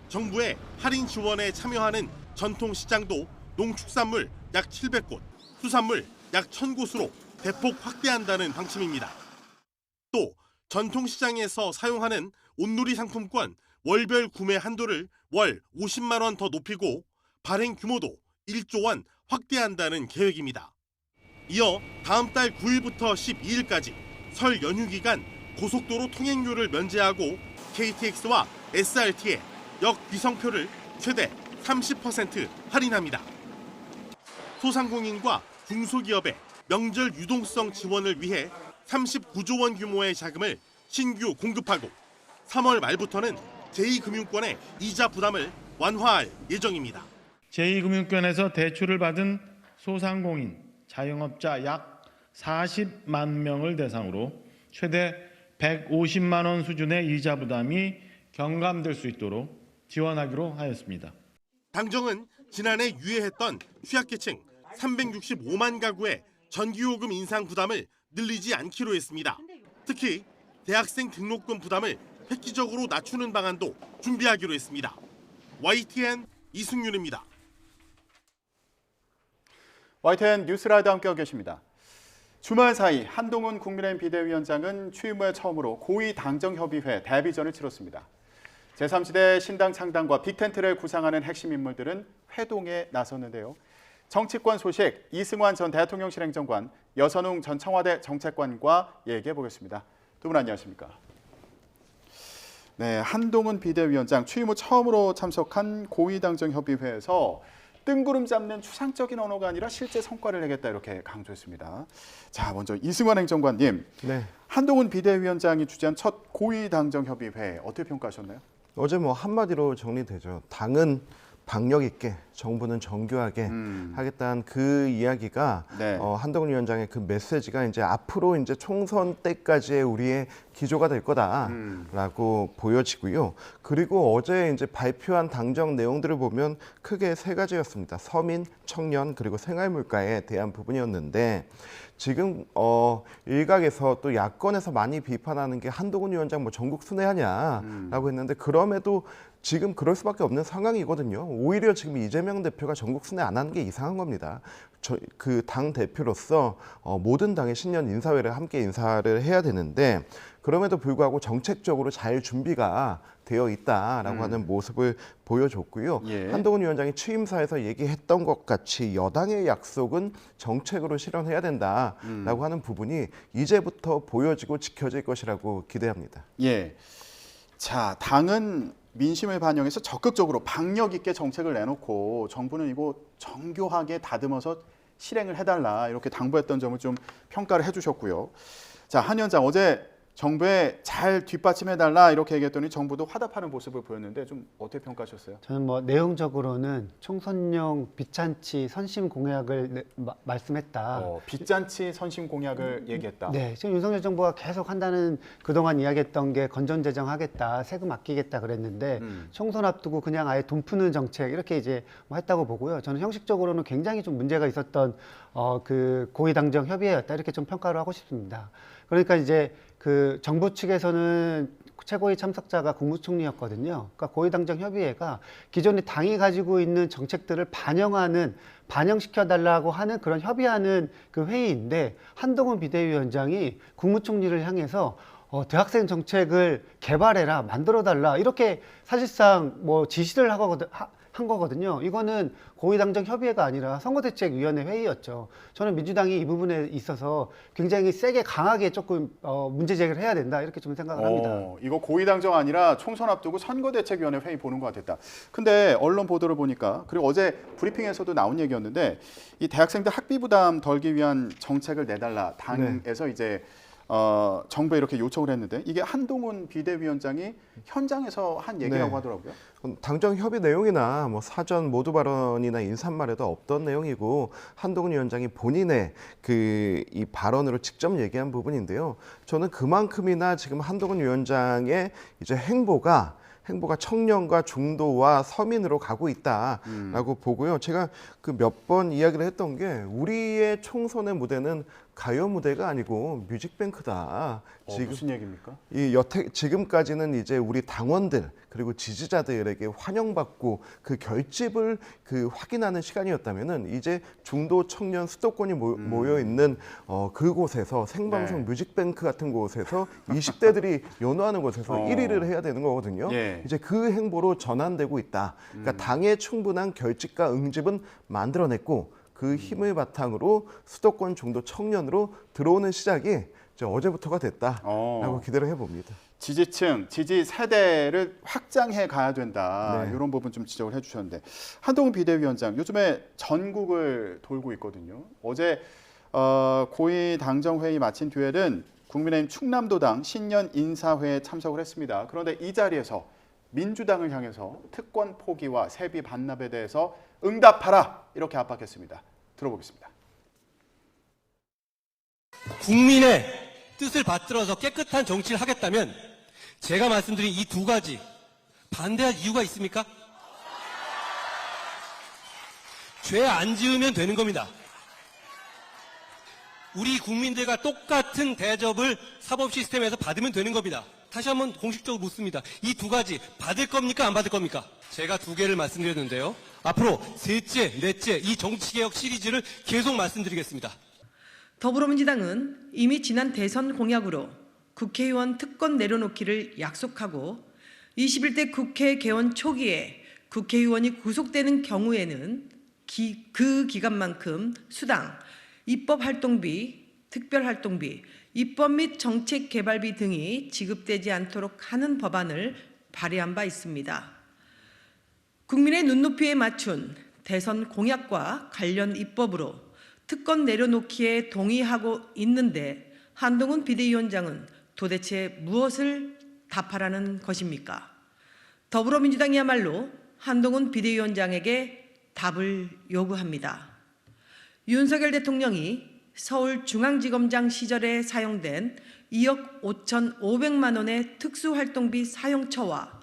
정부의 할인 지원에 참여하는 전통시장도 농축산물 약 700곳, 수산물 약 1000곳으로 대폭 확대한다는 방침입니다. 또 전통시장에서 사용하는 온누리 상품권 월별 구매 한도를 월 50만 원 더 높이고 발행 규모도 1조 원 확대한다는 계획입니다. 이어 다음 달 9일부터 12일까지 설 연휴 기간 고속도로 통행료를 면제하고 KTX와 SRT의 역귀성표를 최대 30% 할인합니다. 소상공인과 중소기업의 명절 유동성 지원을 위해 39조 원 규모의 자금을 신규 공급하고 3월 말부터는 제2금융권의 이자 부담을 완화할 예정입니다. 제2금융권에서 대출을 받은 소상공인, 자영업자 약 40만 명을 대상으로 최대 150만 원 수준의 이자 부담이 경감될 수 있도록 지원하기로 하였습니다. 당정은 지난해 유예했던 취약계층 365만 가구의 전기요금 인상 부담을 늘리지 않기로 했습니다. 특히 대학생 등록금 부담을 획기적으로 낮추는 방안도 준비하기로 했습니다. YTN 이승윤입니다. YTN 뉴스라이드 함께하고 계십니다. 주말 사이 한동훈 국민의힘 비대위원장은 취임 후에 처음으로 고위 당정협의회 대비전을 치렀습니다. 제3지대 신당 창당과 빅텐트를 구상하는 핵심 인물들은 회동에 나섰는데요. 정치권 소식 이승환 전 대통령실 행정관, 여선웅 전 청와대 정책관과 얘기해 보겠습니다. 두 분 안녕하십니까? 네, 한동훈 비대위원장 취임 후 처음으로 참석한 고위당정협의회에서 뜬구름 잡는 추상적인 언어가 아니라 실제 성과를 내겠다 이렇게 강조했습니다. 자, 먼저 이승환 행정관님, 네. 한동훈 비대위원장이 주재한 첫 고위당정협의회 어떻게 평가하셨나요? 어제 뭐 한마디로 정리되죠. 당은 박력 있게, 정부는 정교하게 하겠다는 그 이야기가 네. 한동훈 위원장의 그 메시지가 이제 앞으로 이제 총선 때까지의 우리의 기조가 될 거다라고 보여지고요. 그리고 어제 이제 발표한 당정 내용들을 보면 크게 세 가지였습니다. 서민, 청년, 그리고 생활물가에 대한 부분이었는데 지금 일각에서 또 야권에서 많이 비판하는 게 한동훈 위원장 뭐 전국 순회하냐라고 했는데 그럼에도 지금 그럴 수밖에 없는 상황이거든요. 오히려 지금 이재명 대표가 전국 순회 안 하는 게 이상한 겁니다. 그 당 대표로서 모든 당의 신년 인사회를 함께 인사를 해야 되는데 그럼에도 불구하고 정책적으로 잘 준비가 되어 있다라고 하는 모습을 보여줬고요. 예. 한동훈 위원장이 취임사에서 얘기했던 것 같이 여당의 약속은 정책으로 실현해야 된다라고 하는 부분이 이제부터 보여지고 지켜질 것이라고 기대합니다. 예. 자, 당은 민심을 반영해서 적극적으로 박력 있게 정책을 내놓고 정부는 이거 정교하게 다듬어서 실행을 해달라 이렇게 당부했던 점을 좀 평가를 해주셨고요. 자, 한 위원장 어제 정부에 잘 뒷받침해달라 이렇게 얘기했더니 정부도 화답하는 모습을 보였는데 좀 어떻게 평가하셨어요? 저는 뭐 내용적으로는 총선용 빚잔치 선심 공약을 말씀했다. 빚잔치 선심 공약을 얘기했다. 네, 지금 윤석열 정부가 계속 한다는 그동안 이야기했던 게 건전재정하겠다, 세금 아끼겠다 그랬는데 총선 앞두고 그냥 아예 돈 푸는 정책 이렇게 이제 뭐 했다고 보고요. 저는 형식적으로는 굉장히 좀 문제가 있었던 그 고위당정 협의회였다 이렇게 좀 평가를 하고 싶습니다. 그러니까 이제 그 정부 측에서는 최고위 참석자가 국무총리였거든요. 그러니까 고위당정 협의회가 기존에 당이 가지고 있는 정책들을 반영시켜달라고 하는 그런 협의하는 그 회의인데 한동훈 비대위원장이 국무총리를 향해서 대학생 정책을 개발해라, 만들어달라 이렇게 사실상 뭐 지시를 한 거거든요. 이거는 고위당정 협의회가 아니라 선거대책위원회 회의였죠. 저는 민주당이 이 부분에 있어서 굉장히 세게 강하게 조금 문제 제기를 해야 된다 이렇게 좀 생각을 합니다. 이거 고위당정 아니라 총선 앞두고 선거대책위원회 회의 보는 것 같았다. 근데 언론 보도를 보니까 그리고 어제 브리핑에서도 나온 얘기였는데 이 대학생들 학비 부담 덜기 위한 정책을 내달라 당에서 이제 정부에 이렇게 요청을 했는데 이게 한동훈 비대위원장이 현장에서 한 얘기라고 하더라고요. 당정 협의 내용이나 뭐 사전 모두 발언이나 인사말에도 없던 내용이고 한동훈 위원장이 본인의 이 발언으로 직접 얘기한 부분인데요. 저는 그만큼이나 지금 한동훈 위원장의 이제 행보가 청년과 중도와 서민으로 가고 있다라고 보고요. 제가 그 몇 번 이야기를 했던 게 우리의 총선의 무대는 가요 무대가 아니고 뮤직뱅크다. 지금 무슨 얘기입니까? 지금까지는 이제 우리 당원들 그리고 지지자들에게 환영받고 그 결집을 확인하는 시간이었다면은 이제 중도 청년 수도권이 모여 있는 그곳에서 생방송 뮤직뱅크 같은 곳에서 20대들이 연호하는 곳에서 1위를 해야 되는 거거든요. 이제 그 행보로 전환되고 있다. 그러니까 당의 충분한 결집과 응집은 만들어냈고 그 힘을 바탕으로 수도권 중도 청년으로 들어오는 시작이 어제부터가 됐다라고 기대를 해봅니다. 지지층, 지지 세대를 확장해 가야 된다. 이런 부분 좀 지적을 해주셨는데 한동훈 비대위원장 요즘에 전국을 돌고 있거든요. 어제 고위 당정회의 마친 뒤에는 국민의힘 충남도당 신년 인사회에 참석을 했습니다. 그런데 이 자리에서 민주당을 향해서 특권 포기와 세비 반납에 대해서 응답하라 이렇게 압박했습니다. 들어보겠습니다. 국민의 뜻을 받들어서 깨끗한 정치를 하겠다면 제가 말씀드린 이 두 가지 반대할 이유가 있습니까? 죄 안 지으면 되는 겁니다. 우리 국민들과 똑같은 대접을 사법 시스템에서 받으면 되는 겁니다. 다시 한번 공식적으로 묻습니다. 이 두 가지 받을 겁니까? 안 받을 겁니까? 제가 두 개를 말씀드렸는데요. 앞으로 셋째, 넷째 이 정치개혁 시리즈를 계속 말씀드리겠습니다. 더불어민주당은 이미 지난 대선 공약으로 국회의원 특권 내려놓기를 약속하고 21대 국회 개원 초기에 국회의원이 구속되는 경우에는 그 기간만큼 수당, 입법활동비, 특별활동비, 입법 및 정책 개발비 등이 지급되지 않도록 하는 법안을 발의한 바 있습니다. 국민의 눈높이에 맞춘 대선 공약과 관련 입법으로 특권 내려놓기에 동의하고 있는데 한동훈 비대위원장은 도대체 무엇을 답하라는 것입니까? 더불어민주당이야말로 한동훈 비대위원장에게 답을 요구합니다. 윤석열 대통령이 서울중앙지검장 시절에 사용된 2억 5,500만 원의 특수활동비 사용처와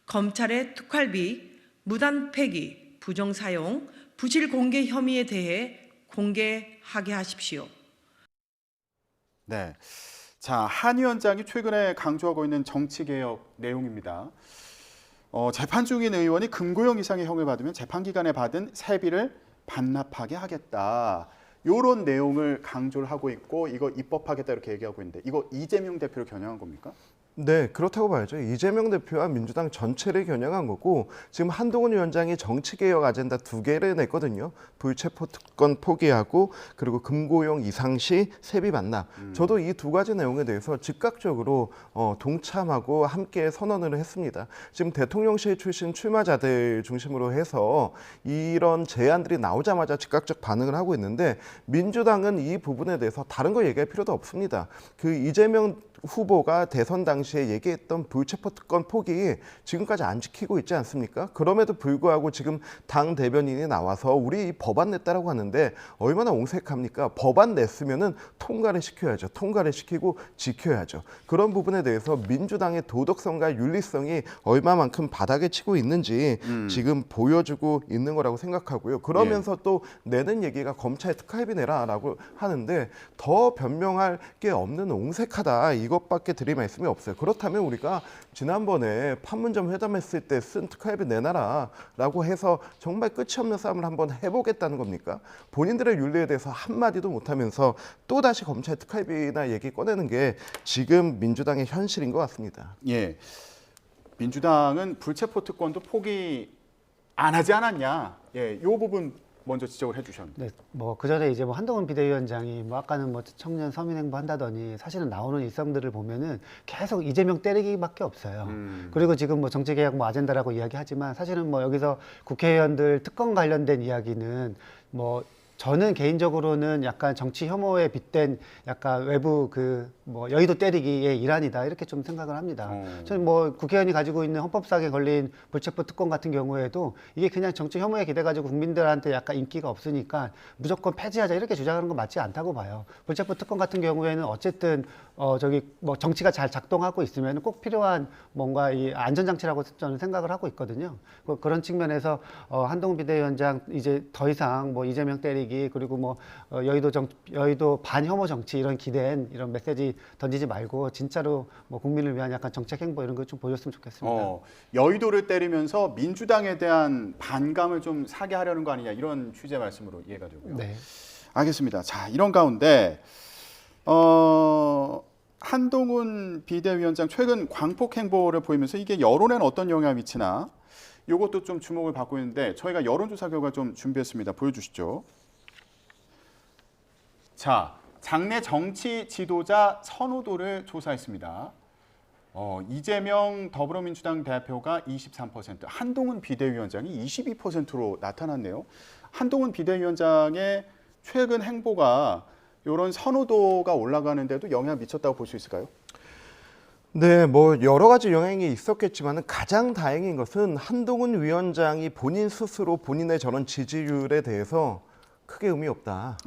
검찰의 특활비, 무단 폐기, 부정사용, 부실 공개 혐의에 대해 공개하게 하십시오. 네. 자, 한 위원장이 최근에 강조하고 있는 정치개혁 내용입니다. 재판 중인 의원이 금고형 이상의 형을 받으면 재판 기간에 받은 세비를 반납하게 하겠다. 이런 내용을 강조를 하고 있고 이거 입법하겠다 이렇게 얘기하고 있는데 이거 이재명 대표를 겨냥한 겁니까? 네, 그렇다고 봐야죠. 이재명 대표와 민주당 전체를 겨냥한 거고 지금 한동훈 위원장이 정치개혁 아젠다 2개를 냈거든요. 불체포 특권 포기하고 그리고 금고용 이상시 세비 반납. 저도 이 2가지 내용에 대해서 즉각적으로 동참하고 함께 선언을 했습니다. 지금 대통령실 출신 출마자들 중심으로 해서 이런 제안들이 나오자마자 즉각적 반응을 하고 있는데 민주당은 이 부분에 대해서 다른 거 얘기할 필요도 없습니다. 그 이재명 후보가 대선 당시에 얘기했던 불체포 특권 포기 지금까지 안 지키고 있지 않습니까? 그럼에도 불구하고 지금 당 대변인이 나와서 우리 법안 냈다라고 하는데 얼마나 옹색합니까? 법안 냈으면은 통과를 시켜야죠. 통과를 시키고 지켜야죠. 그런 부분에 대해서 민주당의 도덕성과 윤리성이 얼마만큼 바닥에 치고 있는지 지금 보여주고 있는 거라고 생각하고요. 그러면서 또 내는 얘기가 검찰 특활비 내라라고 하는데 더 변명할 게 없는 옹색하다. 이것밖에 드릴 말씀이 없어요. 그렇다면 우리가 지난번에 판문점 회담했을 때 쓴 특활비 내놔라라고 해서 정말 끝이 없는 싸움을 한번 해보겠다는 겁니까? 본인들의 윤리에 대해서 한마디도 못하면서 또다시 검찰 특활비나 얘기 꺼내는 게 지금 민주당의 현실인 것 같습니다. 예, 민주당은 불체포 특권도 포기 안 하지 않았냐? 예, 이 부분 먼저 지적을 해주셨는데. 네, 뭐 그전에 이제 뭐 한동훈 비대위원장이 뭐 아까는 뭐 청년 서민 행보 한다더니 사실은 나오는 일성들을 보면은 계속 이재명 때리기밖에 없어요. 그리고 지금 뭐 정치개혁 뭐 아젠다라고 이야기하지만 사실은 뭐 여기서 국회의원들 특권 관련된 이야기는 뭐 저는 개인적으로는 약간 정치 혐오에 빗댄 약간 외부 그 뭐 여의도 때리기의 일환이다 이렇게 좀 생각을 합니다. 저는 뭐 국회의원이 가지고 있는 헌법상에 걸린 불체포 특권 같은 경우에도 이게 그냥 정치 혐오에 기대가지고 국민들한테 약간 인기가 없으니까 무조건 폐지하자 이렇게 주장하는 건 맞지 않다고 봐요. 불체포 특권 같은 경우에는 어쨌든 저기 뭐 정치가 잘 작동하고 있으면 꼭 필요한 뭔가 이 안전장치라고 저는 생각을 하고 있거든요. 그런 측면에서 한동훈 비대위원장 이제 더 이상 뭐 이재명 때리기 그리고 뭐 여의도 반혐오 정치 이런 기대한 이런 메시지 던지지 말고 진짜로 뭐 국민을 위한 약간 정책 행보 이런 거 좀 보였으면 좋겠습니다. 여의도를 때리면서 민주당에 대한 반감을 좀 사게 하려는 거 아니냐 이런 취재 말씀으로 이해가 되고요. 네. 알겠습니다. 자, 이런 가운데 한동훈 비대위원장 최근 광폭 행보를 보이면서 이게 여론에는 어떤 영향을 미치나 이것도 좀 주목을 받고 있는데 저희가 여론조사 결과 좀 준비했습니다. 보여주시죠. 자, 장내 정치 지도자 선호도를 조사했습니다. 이재명 더불어민주당 대표가 23%, 한동훈 비대위원장이 22%로 나타났네요. 한동훈 비대위원장의 최근 행보가 이런 선호도가 올라가는 데도 영향을 미쳤다고 볼 수 있을까요? 네, 뭐 여러 가지 영향이 있었겠지만 가장 다행인 것은 한동훈 위원장이 본인 스스로 본인의 저런 지지율에 대해서 크게 의미 없다.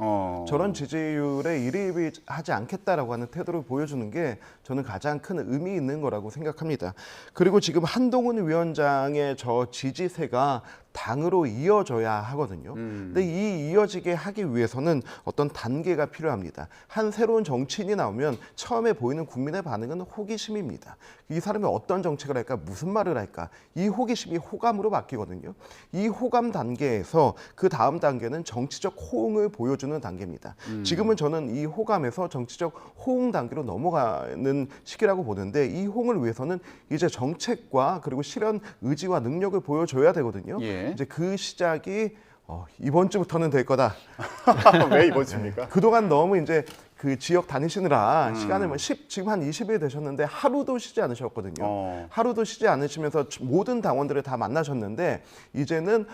저런 지지율에 일입이 하지 않겠다라고 하는 태도를 보여주는 게 저는 가장 큰 의미 있는 거라고 생각합니다. 그리고 지금 한동훈 위원장의 저 지지세가 당으로 이어져야 하거든요. 근데 이 이어지게 하기 위해서는 어떤 단계가 필요합니다. 한 새로운 정치인이 나오면 처음에 보이는 국민의 반응은 호기심입니다. 이 사람이 어떤 정책을 할까, 무슨 말을 할까, 이 호기심이 호감으로 바뀌거든요. 이 호감 단계에서 그 다음 단계는 정치적 호응을 보여주는 단계입니다. 지금은 저는 이 호감에서 정치적 호응 단계로 넘어가는 시기라고 보는데 이 호응을 위해서는 이제 정책과 그리고 실현 의지와 능력을 보여줘야 되거든요. 이제 그 시작이 이번 주부터는 될 거다. 왜 이번 주입니까? 그동안 너무 이제 그 지역 다니시느라 시간을 지금 한 20일 되셨는데 하루도 쉬지 않으셨거든요. 하루도 쉬지 않으시면서 모든 당원들을 다 만나셨는데 이제는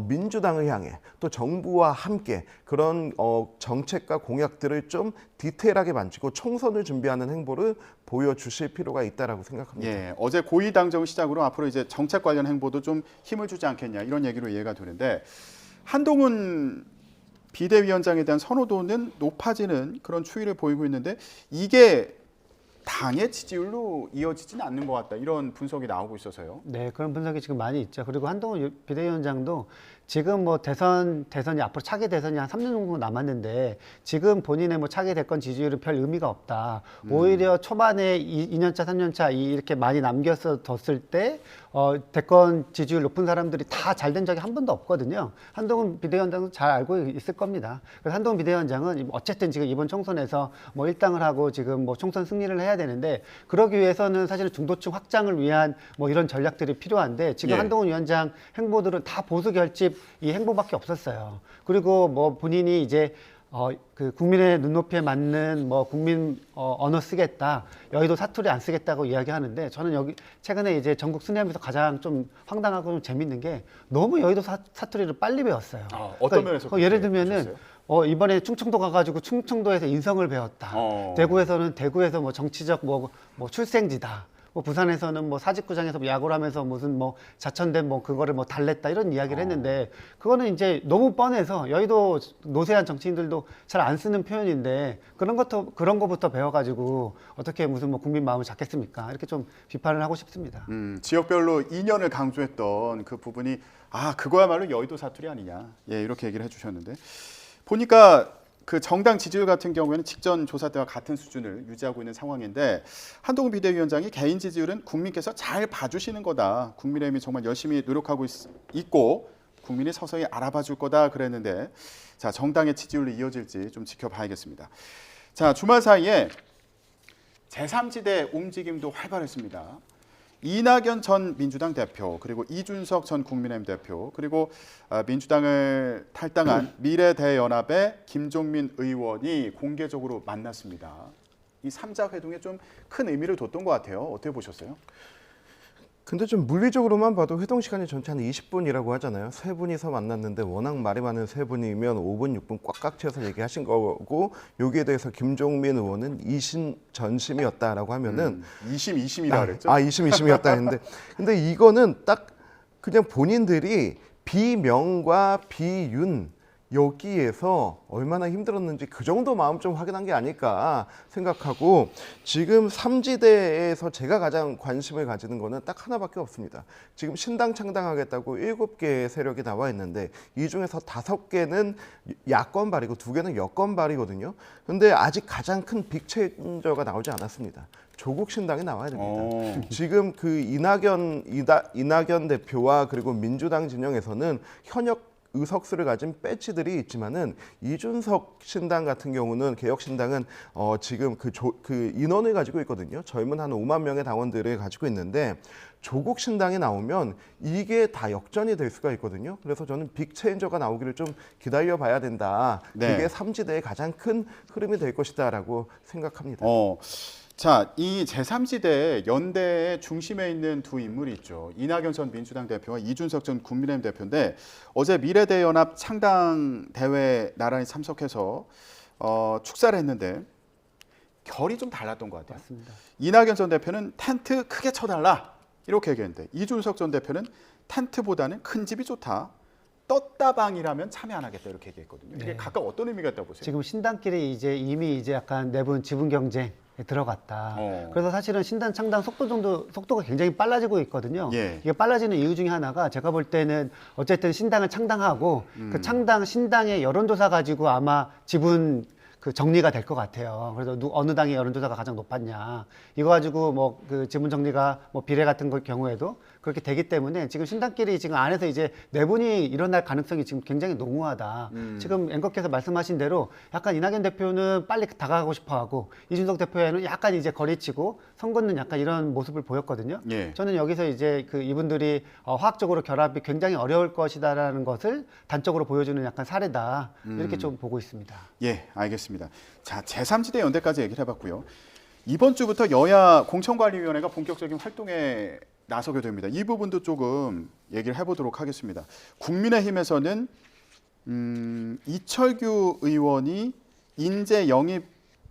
민주당을 향해 또 정부와 함께 그런 정책과 공약들을 좀 디테일하게 만지고 총선을 준비하는 행보를 보여주실 필요가 있다라고 생각합니다. 예, 어제 고위 당정을 시작으로 앞으로 이제 정책 관련 행보도 좀 힘을 주지 않겠냐 이런 얘기로 이해가 되는데 한동훈 비대위원장에 대한 선호도는 높아지는 그런 추이를 보이고 있는데 이게 당의 지지율로 이어지지는 않는 것 같다 이런 분석이 나오고 있어서요. 네, 그런 분석이 지금 많이 있죠. 그리고 한동훈 비대위원장도 지금 뭐 대선이 앞으로 차기 대선이 한 3년 정도 남았는데 지금 본인의 뭐 차기 대권 지지율은 별 의미가 없다. 오히려 초반에 2년차, 3년차 이렇게 많이 남겨서 뒀을 때 대권 지지율 높은 사람들이 다 잘 된 적이 한 번도 없거든요. 한동훈 비대위원장도 잘 알고 있을 겁니다. 그래서 한동훈 비대위원장은 어쨌든 지금 이번 총선에서 뭐 1당을 하고 지금 뭐 총선 승리를 해야 되는데 그러기 위해서는 사실은 중도층 확장을 위한 뭐 이런 전략들이 필요한데 지금 한동훈 위원장 행보들은 다 보수 결집 이 행보밖에 없었어요. 그리고 뭐 본인이 이제 그 국민의 눈높이에 맞는 뭐 국민 언어 쓰겠다, 여의도 사투리 안 쓰겠다고 이야기하는데 저는 여기 최근에 이제 전국 순회하면서 가장 좀 황당하고 좀 재밌는 게 너무 여의도 사투리를 빨리 배웠어요. 어떤 면에서 예를 들면은 이번에 충청도 가가지고 충청도에서 인성을 배웠다. 대구에서는 대구에서 뭐 정치적 뭐 출생지다. 뭐 부산에서는 뭐 사직구장에서 뭐 야구를 하면서 무슨 뭐 자천된 뭐 그거를 뭐 달랬다 이런 이야기를 했는데 그거는 이제 너무 뻔해서 여의도 노세한 정치인들도 잘 안 쓰는 표현인데 그런 거부터 배워가지고 어떻게 무슨 뭐 국민 마음을 잡겠습니까? 이렇게 좀 비판을 하고 싶습니다. 지역별로 이념을 강조했던 그 부분이 그거야말로 여의도 사투리 아니냐. 예, 이렇게 얘기를 해주셨는데 보니까 그 정당 지지율 같은 경우에는 직전 조사 때와 같은 수준을 유지하고 있는 상황인데 한동훈 비대위원장이 개인 지지율은 국민께서 잘 봐주시는 거다. 국민의힘이 정말 열심히 노력하고 있고 국민이 서서히 알아봐 줄 거다 그랬는데 자 정당의 지지율로 이어질지 좀 지켜봐야겠습니다. 자 주말 사이에 제3지대 움직임도 활발했습니다. 이낙연 전 민주당 대표 그리고 이준석 전 국민의힘 대표 그리고 민주당을 탈당한 미래대연합의 김종민 의원이 공개적으로 만났습니다. 이 3자 회동에 좀 큰 의미를 뒀던 것 같아요. 어떻게 보셨어요? 근데 좀 물리적으로만 봐도 회동 시간이 전체 한 20분이라고 하잖아요. 세 분이서 만났는데 워낙 말이 많은 세 분이면 5분, 6분 꽉꽉 채워서 얘기하신 거고 여기에 대해서 김종민 의원은 2심 전심이었다라고 하면은 2심, 2심이라 그랬죠? 2심, 2심이었다 했는데 근데 이거는 딱 그냥 본인들이 비명과 비윤 여기에서 얼마나 힘들었는지 그 정도 마음 좀 확인한 게 아닐까 생각하고 지금 3지대에서 제가 가장 관심을 가지는 거는 딱 하나밖에 없습니다. 지금 신당 창당하겠다고 7개의 세력이 나와 있는데 이 중에서 5개는 야권 발이고 2개는 여권 발이거든요. 근데 아직 가장 큰 빅체인저가 나오지 않았습니다. 조국 신당이 나와야 됩니다. 지금 그 이낙연 대표와 그리고 민주당 진영에서는 현역 의석수를 가진 배치들이 있지만은 이준석 신당 같은 경우는 개혁 신당은 지금 그 인원을 가지고 있거든요. 젊은 한 5만 명의 당원들을 가지고 있는데 조국 신당이 나오면 이게 다 역전이 될 수가 있거든요. 그래서 저는 빅체인저가 나오기를 좀 기다려 봐야 된다. 그게 3지대의 가장 큰 흐름이 될 것이다라고 생각합니다. 자, 이 제3지대 연대의 중심에 있는 두 인물이 있죠. 이낙연 전 민주당 대표와 이준석 전 국민의힘 대표인데 어제 미래대연합 창당 대회 나란히 참석해서 축사를 했는데 결이 좀 달랐던 것 같아요. 맞습니다. 이낙연 전 대표는 텐트 크게 쳐달라 이렇게 얘기했는데 이준석 전 대표는 텐트보다는 큰 집이 좋다. 떴다방이라면 참여 안 하겠다 이렇게 얘기했거든요. 이게 각각 어떤 의미가 있다고 보세요? 지금 신당끼리 이미 약간 내분 지분 경쟁 들어갔다. 그래서 사실은 신당 창당 속도가 굉장히 빨라지고 있거든요. 이게 빨라지는 이유 중에 하나가 제가 볼 때는 어쨌든 신당을 창당하고 그 신당의 여론조사 가지고 아마 지분 그 정리가 될 것 같아요. 그래서 어느 당의 여론조사가 가장 높았냐 이거 가지고 뭐 그 지분 정리가 뭐 비례 같은 경우에도 그렇게 되기 때문에 지금 신당끼리 지금 안에서 이제 내분이 일어날 가능성이 지금 굉장히 농후하다. 지금 앵커께서 말씀하신 대로 약간 이낙연 대표는 빨리 다가가고 싶어하고 이준석 대표에는 약간 이제 거리치고 선긋는 약간 이런 모습을 보였거든요. 예. 저는 여기서 이제 그 이분들이 화학적으로 결합이 굉장히 어려울 것이다라는 것을 단적으로 보여주는 약간 사례다. 이렇게 좀 보고 있습니다. 예, 알겠습니다. 자, 제3지대 연대까지 얘기를 해봤고요. 이번 주부터 여야 공천관리위원회가 본격적인 활동에 나서게 됩니다. 이 부분도 조금 얘기를 해보도록 하겠습니다. 국민의힘에서는 이철규 의원이 인재 영입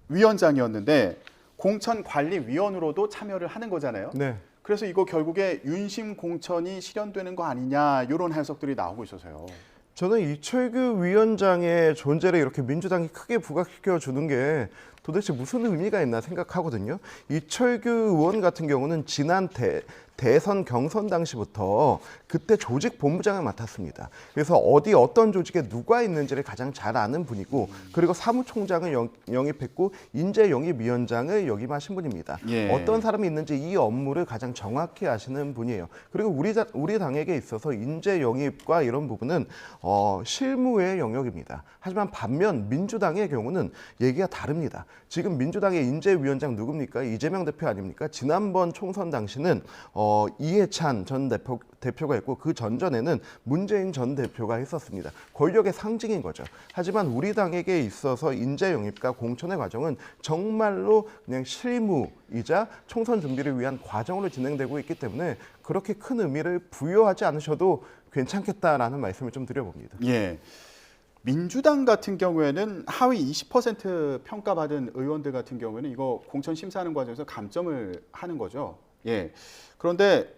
위원장이었는데 공천관리위원으로도 참여를 하는 거잖아요. 네. 그래서 이거 결국에 윤심 공천이 실현되는 거 아니냐 이런 해석들이 나오고 있어서요. 저는 이철규 위원장의 존재를 이렇게 민주당이 크게 부각시켜 주는 게 도대체 무슨 의미가 있나 생각하거든요. 이철규 의원 같은 경우는 지난 대선 경선 당시부터 그때 조직 본부장을 맡았습니다. 그래서 어떤 조직에 누가 있는지를 가장 잘 아는 분이고, 그리고 사무총장을 영입했고 인재 영입위원장을 역임하신 분입니다. 예. 어떤 사람이 있는지 이 업무를 가장 정확히 아시는 분이에요. 그리고 우리 당에게 있어서 인재 영입과 이런 부분은 실무의 영역입니다. 하지만 반면 민주당의 경우는 얘기가 다릅니다. 지금 민주당의 인재위원장 누굽니까? 이재명 대표 아닙니까? 지난번 총선 당시는 이해찬 전 대표가 있고 그 전전에는 문재인 전 대표가 있었습니다. 권력의 상징인 거죠. 하지만 우리 당에게 있어서 인재 영입과 공천의 과정은 정말로 그냥 실무이자 총선 준비를 위한 과정으로 진행되고 있기 때문에 그렇게 큰 의미를 부여하지 않으셔도 괜찮겠다라는 말씀을 좀 드려봅니다. 예. 민주당 같은 경우에는 하위 20% 평가받은 의원들 같은 경우에는 이거 공천 심사하는 과정에서 감점을 하는 거죠. 예. 그런데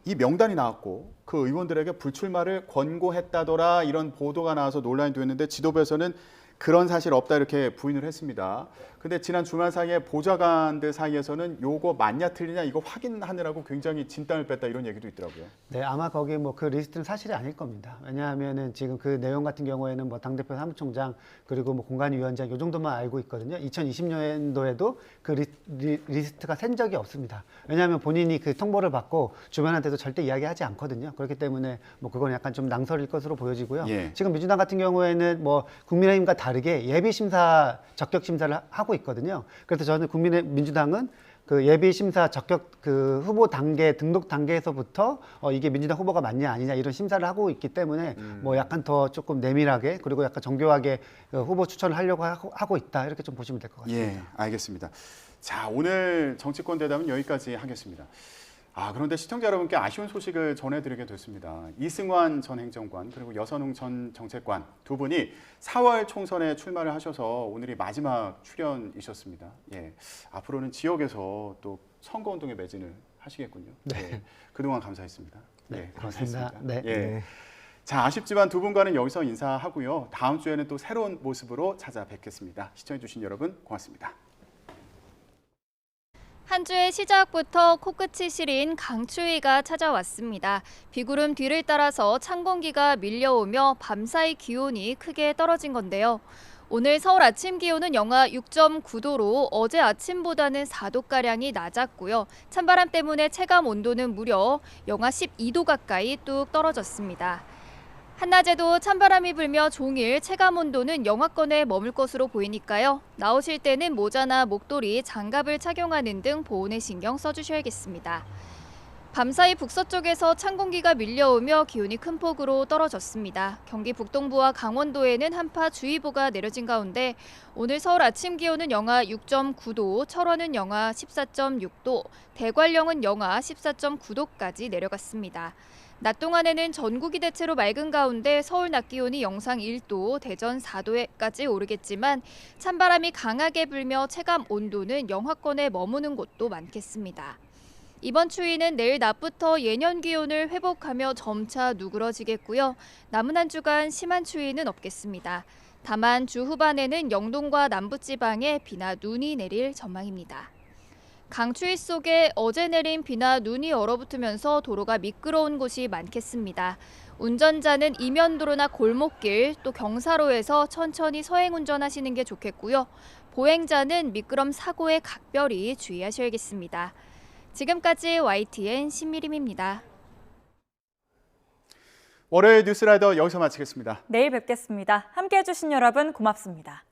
이 명단이 나왔고 그 의원들에게 불출마를 권고했다더라 이런 보도가 나와서 논란이 됐는데 지도부에서는 그런 사실 없다 이렇게 부인을 했습니다. 근데 지난 주말 사이에 보좌관들 사이에서는 요거 맞냐 틀리냐 이거 확인하느라고 굉장히 진땀을 뺐다 이런 얘기도 있더라고요. 네, 아마 거기 뭐 그 리스트는 사실이 아닐 겁니다. 왜냐하면은 지금 그 내용 같은 경우에는 뭐 당대표 사무총장 그리고 뭐 공관위원장 요 정도만 알고 있거든요. 2020년도에도 그 리스트가 센 적이 없습니다. 왜냐하면 본인이 그 통보를 받고 주변한테도 절대 이야기하지 않거든요. 그렇기 때문에 뭐 그건 약간 좀 낭설일 것으로 보여지고요. 예. 지금 민주당 같은 경우에는 뭐 국민의힘과 다르게 예비 심사 적격 심사를 하고 있거든요. 그래서 저는 민주당은 그 예비 심사 적격 그 후보 단계 등록 단계에서부터 이게 민주당 후보가 맞냐 아니냐 이런 심사를 하고 있기 때문에 뭐 약간 더 조금 내밀하게 그리고 약간 정교하게 후보 추천을 하려고 하고 있다 이렇게 좀 보시면 될 것 같습니다. 예, 알겠습니다. 자, 오늘 정치권 대담은 여기까지 하겠습니다. 그런데 시청자 여러분께 아쉬운 소식을 전해드리게 됐습니다. 이승환 전 행정관 그리고 여선웅 전 정책관 두 분이 4월 총선에 출마를 하셔서 오늘이 마지막 출연이셨습니다. 예, 앞으로는 지역에서 또 선거운동에 매진을 하시겠군요. 네. 예, 그동안 감사했습니다. 네, 고맙습니다. 네. 예. 네. 자, 아쉽지만 두 분과는 여기서 인사하고요. 다음 주에는 또 새로운 모습으로 찾아뵙겠습니다. 시청해주신 여러분 고맙습니다. 한 주의 시작부터 코끝이 시린 강추위가 찾아왔습니다. 비구름 뒤를 따라서 찬 공기가 밀려오며 밤사이 기온이 크게 떨어진 건데요. 오늘 서울 아침 기온은 영하 6.9도로 어제 아침보다는 4도가량이 낮았고요. 찬바람 때문에 체감 온도는 무려 영하 12도 가까이 뚝 떨어졌습니다. 한낮에도 찬바람이 불며 종일 체감온도는 영하권에 머물 것으로 보이니까요. 나오실 때는 모자나 목도리, 장갑을 착용하는 등 보온에 신경 써주셔야겠습니다. 밤사이 북서쪽에서 찬 공기가 밀려오며 기온이 큰 폭으로 떨어졌습니다. 경기 북동부와 강원도에는 한파주의보가 내려진 가운데 오늘 서울 아침 기온은 영하 6.9도, 철원은 영하 14.6도, 대관령은 영하 14.9도까지 내려갔습니다. 낮 동안에는 전국이 대체로 맑은 가운데 서울 낮 기온이 영상 1도, 대전 4도까지 오르겠지만 찬바람이 강하게 불며 체감 온도는 영하권에 머무는 곳도 많겠습니다. 이번 추위는 내일 낮부터 예년 기온을 회복하며 점차 누그러지겠고요. 남은 한 주간 심한 추위는 없겠습니다. 다만 주 후반에는 영동과 남부지방에 비나 눈이 내릴 전망입니다. 강추위 속에 어제 내린 비나 눈이 얼어붙으면서 도로가 미끄러운 곳이 많겠습니다. 운전자는 이면도로나 골목길, 또 경사로에서 천천히 서행 운전하시는 게 좋겠고요. 보행자는 미끄럼 사고에 각별히 주의하셔야겠습니다. 지금까지 YTN 신미림입니다. 월요일 뉴스라이더 여기서 마치겠습니다. 내일 뵙겠습니다. 함께해 주신 여러분 고맙습니다.